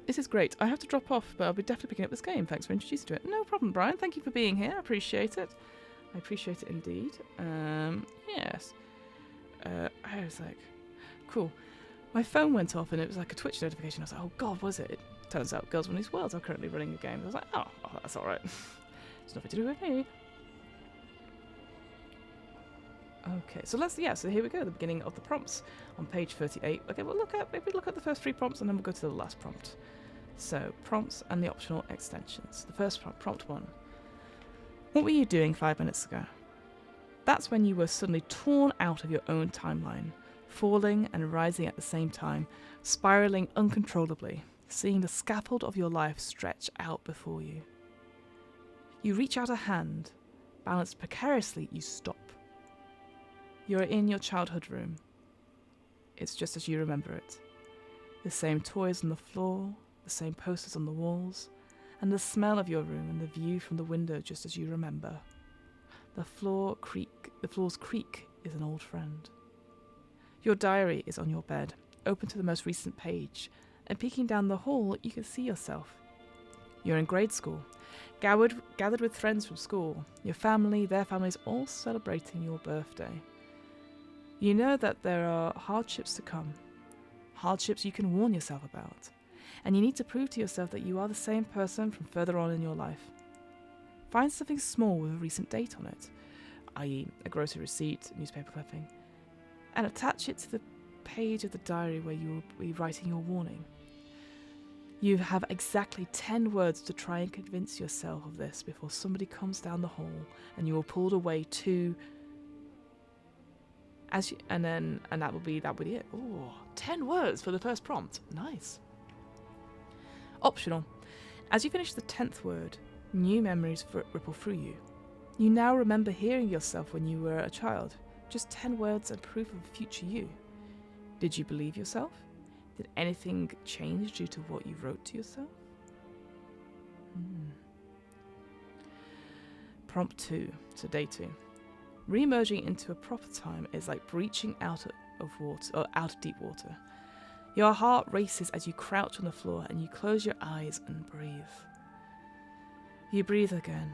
This is great. I have to drop off, but I'll be definitely picking up this game. Thanks for introducing to it. No problem, Brian. Thank you for being here. I appreciate it. I appreciate it indeed. Yes. I was like, cool. My phone went off and it was like a Twitch notification. I was like, oh God, what is it? It turns out Girls One of These Worlds are currently running a game. I was like, oh that's all right. It's nothing to do with me. Okay, so so here we go, the beginning of the prompts on page 38. Okay, we'll maybe look at the first 3 prompts and then we'll go to the last prompt. So, prompts and the optional extensions. The first prompt 1. What were you doing 5 minutes ago? That's when you were suddenly torn out of your own timeline, falling and rising at the same time, spiraling uncontrollably, seeing the scaffold of your life stretch out before you. You reach out a hand, balanced precariously, you stop. You're in your childhood room. It's just as you remember it. The same toys on the floor, the same posters on the walls, and the smell of your room and the view from the window just as you remember. The floor's creak is an old friend. Your diary is on your bed, open to the most recent page, and peeking down the hall, you can see yourself. You're in grade school, gathered with friends from school, your family, their families, all celebrating your birthday. You know that there are hardships to come, hardships you can warn yourself about, and you need to prove to yourself that you are the same person from further on in your life. Find something small with a recent date on it, i.e. a grocery receipt, newspaper clipping, and attach it to the page of the diary where you will be writing your warning. You have exactly 10 words to try and convince yourself of this before somebody comes down the hall and you are pulled away to... and that will be it. Oh, 10 words for the first prompt. Nice. Optional. As you finish the 10th word, new memories ripple through you. You now remember hearing yourself when you were a child. Just 10 words and proof of future you. Did you believe yourself? Did anything change due to what you wrote to yourself? Prompt 2. So day 2. Re-emerging into a proper time is like breaching out of deep water. Your heart races as you crouch on the floor and you close your eyes and breathe. You breathe again.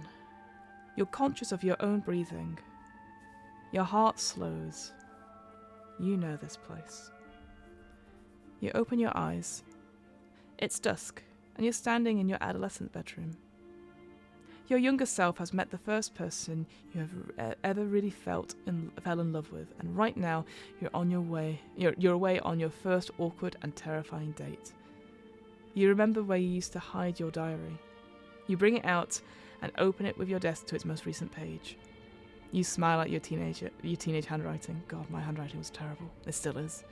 You're conscious of your own breathing. Your heart slows. You know this place. You open your eyes. It's dusk, and you're standing in your adolescent bedroom. Your younger self has met the first person you have ever really fell in love with, and right now you're on your way. You're away on your first awkward and terrifying date. You remember where you used to hide your diary. You bring it out and open it with your desk to its most recent page. You smile at your teenage handwriting. God, my handwriting was terrible. It still is.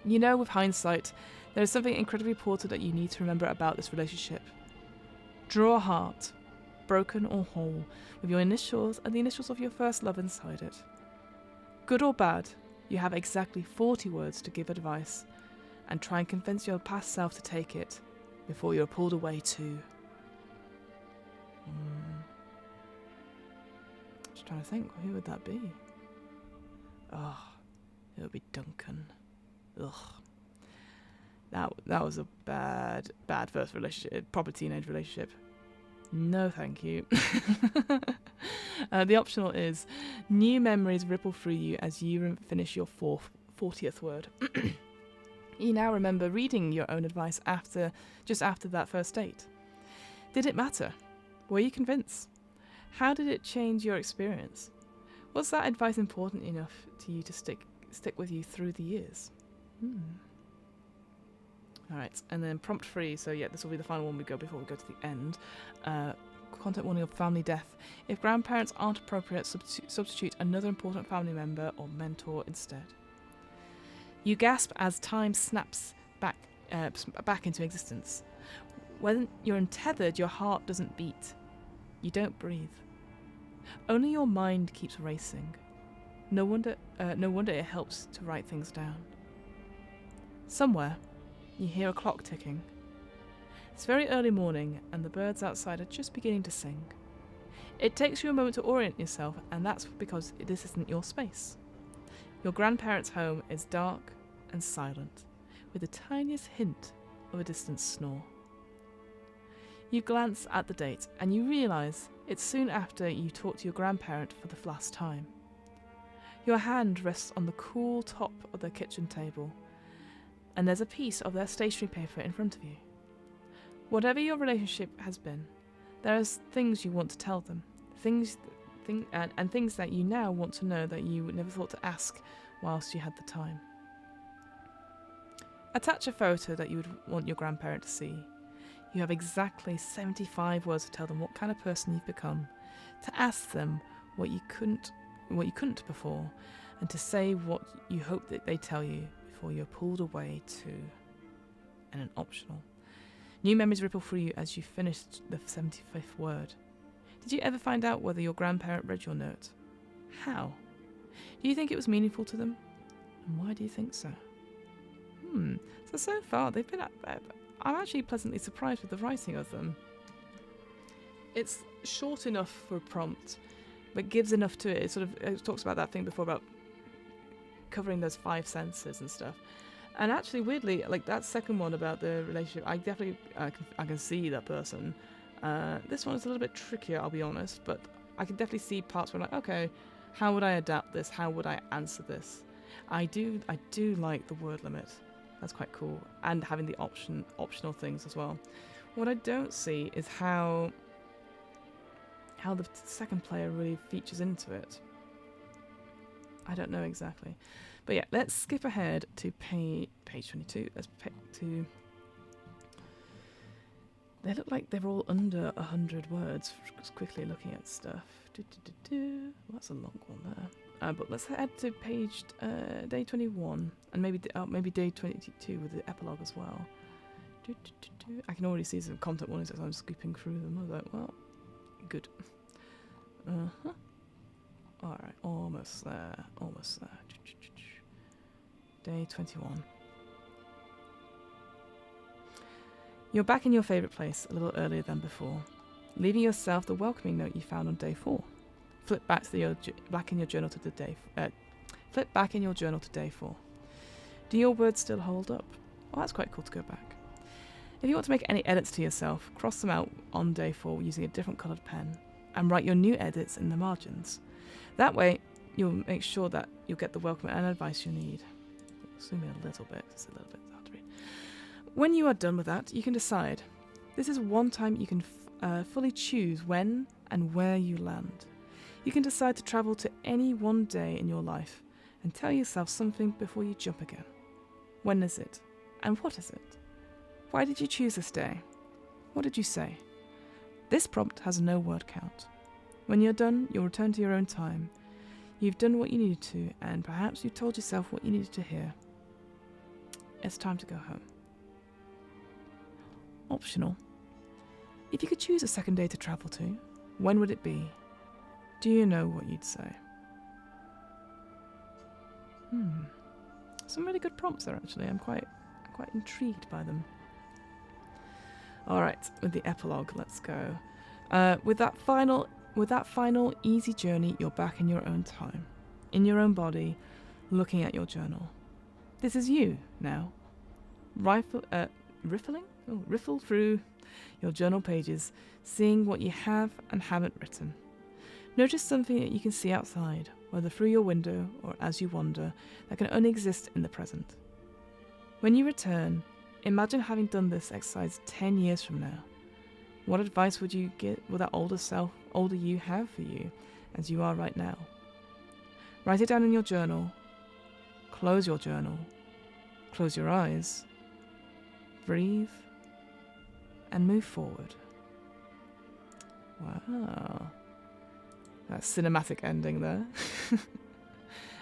You know, with hindsight, there is something incredibly important that you need to remember about this relationship. Draw a heart, broken or whole, with your initials and the initials of your first love inside it. Good or bad, you have exactly 40 words to give advice, and try and convince your past self to take it before you're pulled away too. Just trying to think, who would that be? Oh, it would be Duncan. Ugh. That was a bad first relationship, proper teenage relationship. No, thank you. The optional is new memories ripple through you as you finish your 40th word. You now remember reading your own advice just after that first date. Did it matter? Were you convinced? How did it change your experience? Was that advice important enough to you to stick with you through the years? Alright, and then prompt 3, so yeah, this will be the final one before we go to the end. Content warning of family death. If grandparents aren't appropriate, substitute another important family member or mentor instead. You gasp as time snaps back into existence. When you're untethered, your heart doesn't beat. You don't breathe. Only your mind keeps racing. No wonder it helps to write things down. Somewhere, you hear a clock ticking. It's very early morning, and the birds outside are just beginning to sing. It takes you a moment to orient yourself, and that's because this isn't your space. Your grandparents' home is dark and silent, with the tiniest hint of a distant snore. You glance at the date, and you realise it's soon after you talked to your grandparent for the last time. Your hand rests on the cool top of their kitchen table, and there's a piece of their stationery paper in front of you. Whatever your relationship has been, there are things you want to tell them, things that you now want to know that you never thought to ask whilst you had the time. Attach a photo that you would want your grandparent to see. You have exactly 75 words to tell them what kind of person you've become, to ask them what you couldn't before, and to say what you hope that they tell you before you're pulled away to. And an optional. New memories ripple through you as you finish the 75th word. Did you ever find out whether your grandparent read your note? How? Do you think it was meaningful to them? And why do you think so? So far they've been... I'm actually pleasantly surprised with the writing of them. It's short enough for a prompt, but gives enough to it. It talks about that thing before about covering those 5 senses and stuff. And actually, weirdly, like that second one about the relationship, I definitely I can see that person. This one is a little bit trickier, I'll be honest, but I can definitely see parts where I'm like, okay, how would I adapt this? How would I answer this? I do like the word limit. That's quite cool, and having the optional things as well. What I don't see is how the second player really features into it. I don't know exactly. But yeah, let's skip ahead to page 22. They look like they're all under 100 words. Just quickly looking at stuff. Well, that's a long one there. But let's head to page day 21, and maybe day 22 with the epilogue as well. I can already see some content warnings as I'm scooping through them. I was like, well, good. Alright, almost there. Day 21. You're back in your favourite place a little earlier than before, leaving yourself the welcoming note you found on day 4. Flip back in your journal to day 4. Do your words still hold up? Oh, that's quite cool to go back. If you want to make any edits to yourself, cross them out on day 4 using a different coloured pen, and write your new edits in the margins. That way, you'll make sure that you'll get the welcome and advice you need. Zoom in a little bit, it's a little bit hard to read. When you are done with that, you can decide. This is one time you can fully choose when and where you land. You can decide to travel to any one day in your life and tell yourself something before you jump again. When is it? And what is it? Why did you choose this day? What did you say? This prompt has no word count. When you're done, you'll return to your own time. You've done what you needed to, and perhaps you told yourself what you needed to hear. It's time to go home. Optional. If you could choose a second day to travel to, when would it be? Do you know what you'd say? Some really good prompts there, actually. I'm quite intrigued by them. Alright, with the epilogue, let's go. With that final easy journey, you're back in your own time, in your own body, looking at your journal. This is you now. Riffle through your journal pages, seeing what you have and haven't written. Notice something that you can see outside, whether through your window or as you wander, that can only exist in the present. When you return, imagine having done this exercise 10 years from now. What advice would that older you have for you as you are right now? Write it down in your journal. Close your journal. Close your eyes. Breathe. And move forward. Wow. That cinematic ending there.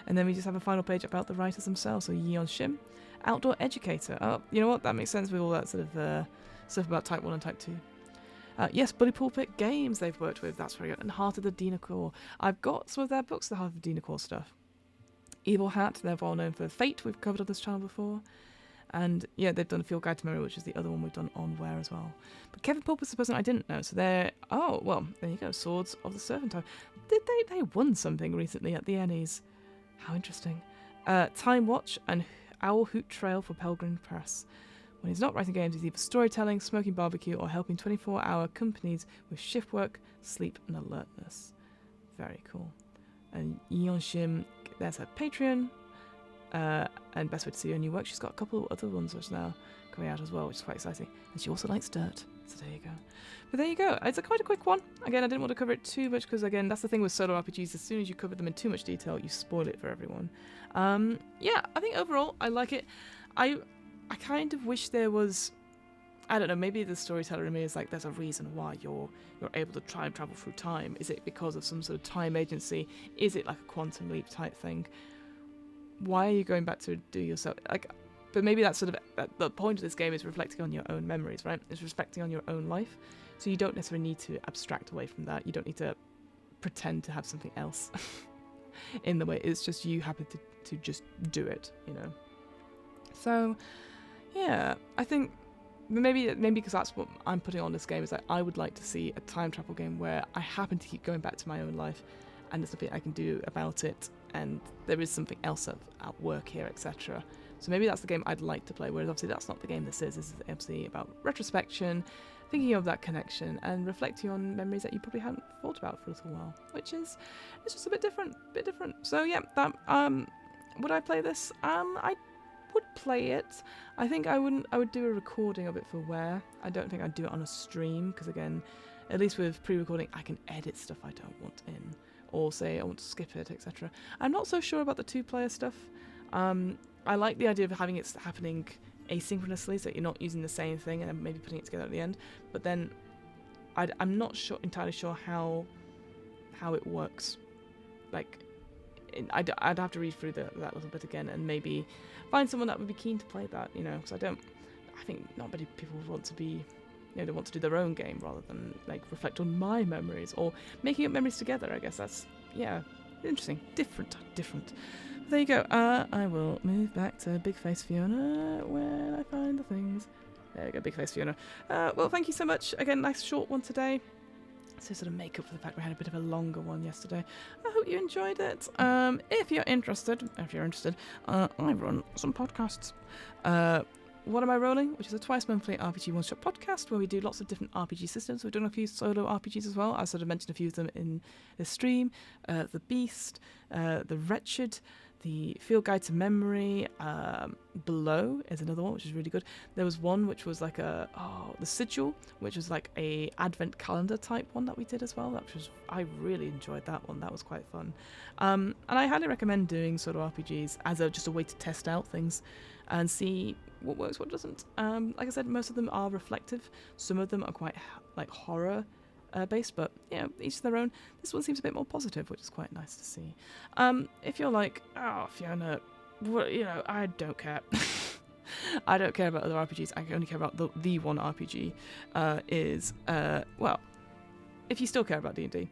And then we just have a final page about the writers themselves. So Jeeyon Shim, outdoor educator. Oh, you know what? That makes sense with all that sort of stuff about type 1 and type 2. Yes, Bully Pulpit Games they've worked with. That's very good. And Heart of the Dinacore. I've got some of their books, the Heart of the Dinacore stuff. Evil Hat, they're well known for Fate. We've covered on this channel before. And yeah, they've done a Field Guide to Memory, which is the other one we've done on Where as well. But Kevin Pulpit's the person I didn't know. So they're... Oh, well, there you go. Swords of the Serpentine. Did they won something recently at the Ennies? How interesting. Time Watch and Owl Hoot Trail for Pelgrim Press. When he's not writing games, he's either storytelling, smoking barbecue, or helping 24-hour companies with shift work, sleep, and alertness. Very cool. And Jeeyon Shim, there's her Patreon. And best way to see her new work. She's got a couple of other ones which now coming out as well, which is quite exciting. And she also likes dirt. So there you go. But there you go. It's quite a quick one. Again, I didn't want to cover it too much because, again, that's the thing with solo RPGs. As soon as you cover them in too much detail, you spoil it for everyone. Yeah, I think overall, I like it. I kind of wish there was... I don't know, maybe the storyteller in me is like, there's a reason why you're able to try and travel through time. Is it because of some sort of time agency? Is it like a quantum leap type thing? Why are you going back to do yourself? But maybe that's sort of the point of this game is reflecting on your own memories, right? It's reflecting on your own life. So you don't necessarily need to abstract away from that. You don't need to pretend to have something else in the way. It's just you happen to just do it, you know? So, yeah, I think maybe because that's what I'm putting on this game is that I would like to see a time travel game where I happen to keep going back to my own life and there's something I can do about it and there is something else at work here, etc. So maybe that's the game I'd like to play, whereas obviously that's not the game this is. This is obviously about retrospection, thinking of that connection and reflecting on memories that you probably hadn't thought about for a little while, which is it's just a bit different. So yeah, that would I play this? I would play it. I think I would do a recording of it for Where. I don't think I'd do it on a stream because again, at least with pre-recording I can edit stuff I don't want in or say I want to skip it, etc. I'm not so sure about the 2-player stuff. I like the idea of having it happening asynchronously, so you're not using the same thing and then maybe putting it together at the end. But then I'm not entirely sure how it works. Like, I'd have to read through that little bit again and maybe find someone that would be keen to play that, you know, because I think not many people would want to be, you know, they want to do their own game rather than like reflect on my memories or making up memories together. I guess that's, yeah, interesting, different. There you go. I will move back to Big Face Fiona when I find the things. There we go, Big Face Fiona. Well, thank you so much. Again, nice short one today. So sort of make up for the fact we had a bit of a longer one yesterday. I hope you enjoyed it. If you're interested, I run some podcasts. What Am I Rolling, which is a twice monthly RPG one-shot podcast where we do lots of different RPG systems. We've done a few solo RPGs as well. I sort of mentioned a few of them in the stream. The Beast, The Wretched, the Field Guide to Memory, Below is another one, which is really good. There was one which was like the Sigil, which was like a advent calendar type one that we did as well. I really enjoyed that one. That was quite fun. And I highly recommend doing sort of RPGs as just a way to test out things and see what works, what doesn't. Like I said, most of them are reflective. Some of them are quite like horror based, but yeah, each their own. This one seems a bit more positive, which is quite nice to see. If you're like, oh, Fiona, you know, I don't care. I don't care about other RPGs. I only care about the one RPG. Well, if you still care about D&D.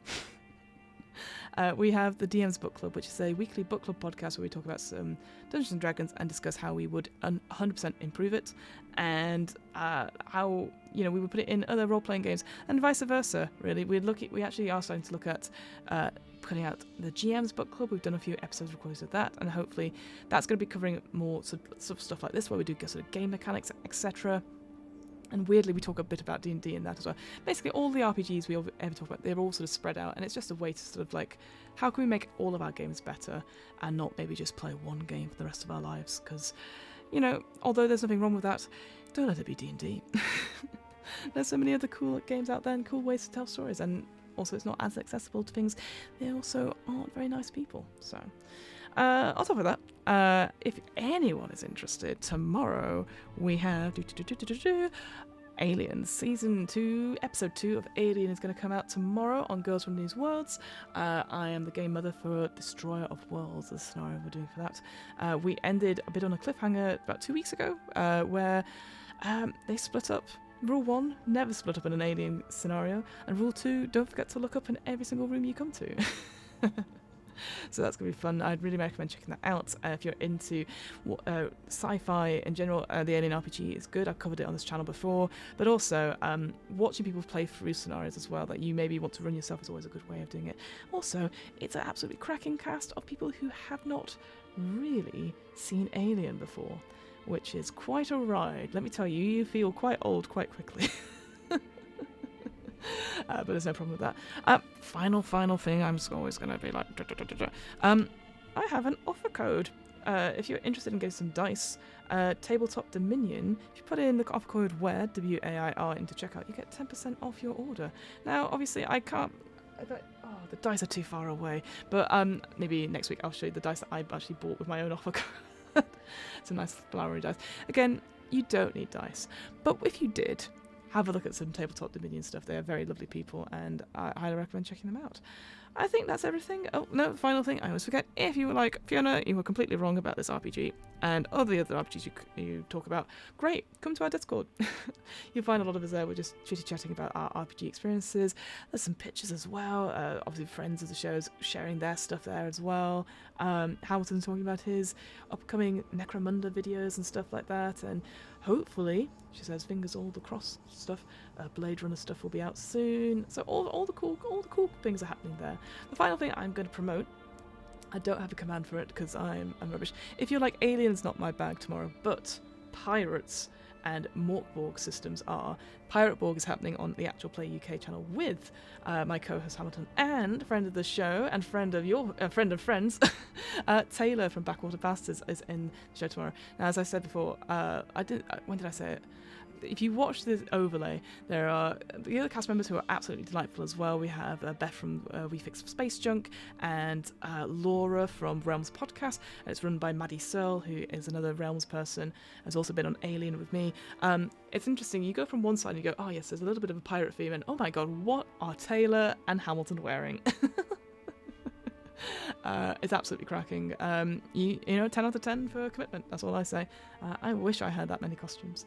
We have the DM's Book Club, which is a weekly book club podcast where we talk about some Dungeons and Dragons and discuss how we would 100% improve it and how, you know, we would put it in other role-playing games and vice versa, really. We actually are starting to look at putting out the GM's Book Club. We've done a few episodes recordings of that, and hopefully that's going to be covering more sort of stuff like this where we do sort of game mechanics, etc. And weirdly, we talk a bit about D&D in that as well. Basically, all the RPGs we ever talk about, they're all sort of spread out, and it's just a way to sort of like, how can we make all of our games better and not maybe just play one game for the rest of our lives? Because, you know, although there's nothing wrong with that, don't let it be D&D. There's so many other cool games out there and cool ways to tell stories, and also it's not as accessible to things. They also aren't very nice people, so... on top of that, if anyone is interested, tomorrow we have Aliens Season 2, Episode 2 of Alien is going to come out tomorrow on Girls from News Worlds. I am the game mother for Destroyer of Worlds, the scenario we're doing for that. We ended a bit on a cliffhanger about 2 weeks ago, where they split up Rule 1, never split up in an alien scenario. And rule 2, don't forget to look up in every single room you come to. So that's going to be fun. I'd really recommend checking that out if you're into sci-fi in general. The Alien RPG is good. I've covered it on this channel before. But also, watching people play through scenarios as well that you maybe want to run yourself is always a good way of doing it. Also, it's an absolutely cracking cast of people who have not really seen Alien before, which is quite a ride. Let me tell you, you feel quite old quite quickly. But there's no problem with that. Final thing, I'm always going to be like... I have an offer code. If you're interested in getting some dice, Tabletop Dominion, if you put in the offer code WAIR, W-A-I-R, into checkout, you get 10% off your order. Now, obviously, I can't... the dice are too far away. But maybe next week I'll show you the dice that I actually bought with my own offer code. It's a nice flowery dice. Again, you don't need dice. But if you did... have a look at some Tabletop Dominion stuff. They are very lovely people, and I highly recommend checking them out. I think that's everything. Oh, no, final thing, I always forget. If you were like, Fiona, you were completely wrong about this RPG, and all the other RPGs you talk about, great, come to our Discord. You'll find a lot of us there. We're just chitty-chatting about our RPG experiences. There's some pictures as well. Obviously, friends of the shows sharing their stuff there as well. Hamilton talking about his upcoming Necromunda videos and stuff like that, and hopefully, she says, fingers all the crossed stuff, Blade Runner stuff will be out soon. So all the cool things are happening there. The final thing I'm going to promote, I don't have a command for it because I'm rubbish. If you're like, Alien's not my bag tomorrow, but Pirates and Morkborg systems are. Pirate Borg is happening on the Actual Play UK channel with my co-host Hamilton and friend of the show and friend of your friend of friends, Taylor from Backwater Bastards is in the show tomorrow. Now, as I said before, when did I say it? If you watch the overlay, there are the other cast members who are absolutely delightful as well. We have Beth from We Fix Space Junk and Laura from Realms Podcast. And it's run by Maddie Searle, who is another Realms person, has also been on Alien with me. It's interesting. You go from one side and you go, oh yes, there's a little bit of a pirate theme, and oh my god, what are Taylor and Hamilton wearing? It's absolutely cracking. You know, 10 out of 10 for commitment. That's all I say. I wish I had that many costumes.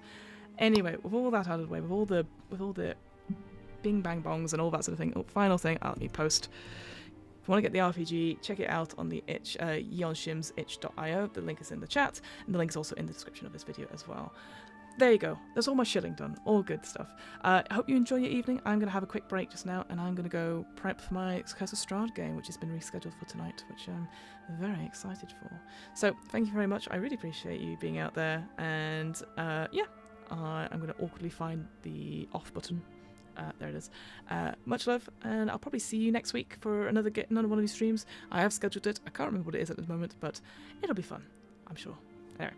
Anyway, with all that out of the way, with all the bing bang bongs and all that sort of thing, final thing, I'll let me post. If you want to get the RPG, check it out on the itch, Jeeyon Shim's itch.io. The link is in the chat, and the link is also in the description of this video as well. There you go. That's all my shilling done. All good stuff. I hope you enjoy your evening. I'm going to have a quick break just now, and I'm going to go prep for my Curse of Strahd game, which has been rescheduled for tonight, which I'm very excited for. So, thank you very much. I really appreciate you being out there, and yeah. I'm going to awkwardly find the off button. There it is. Much love, and I'll probably see you next week for another one of these streams. I have scheduled it. I can't remember what it is at the moment, but it'll be fun, I'm sure. Anyway.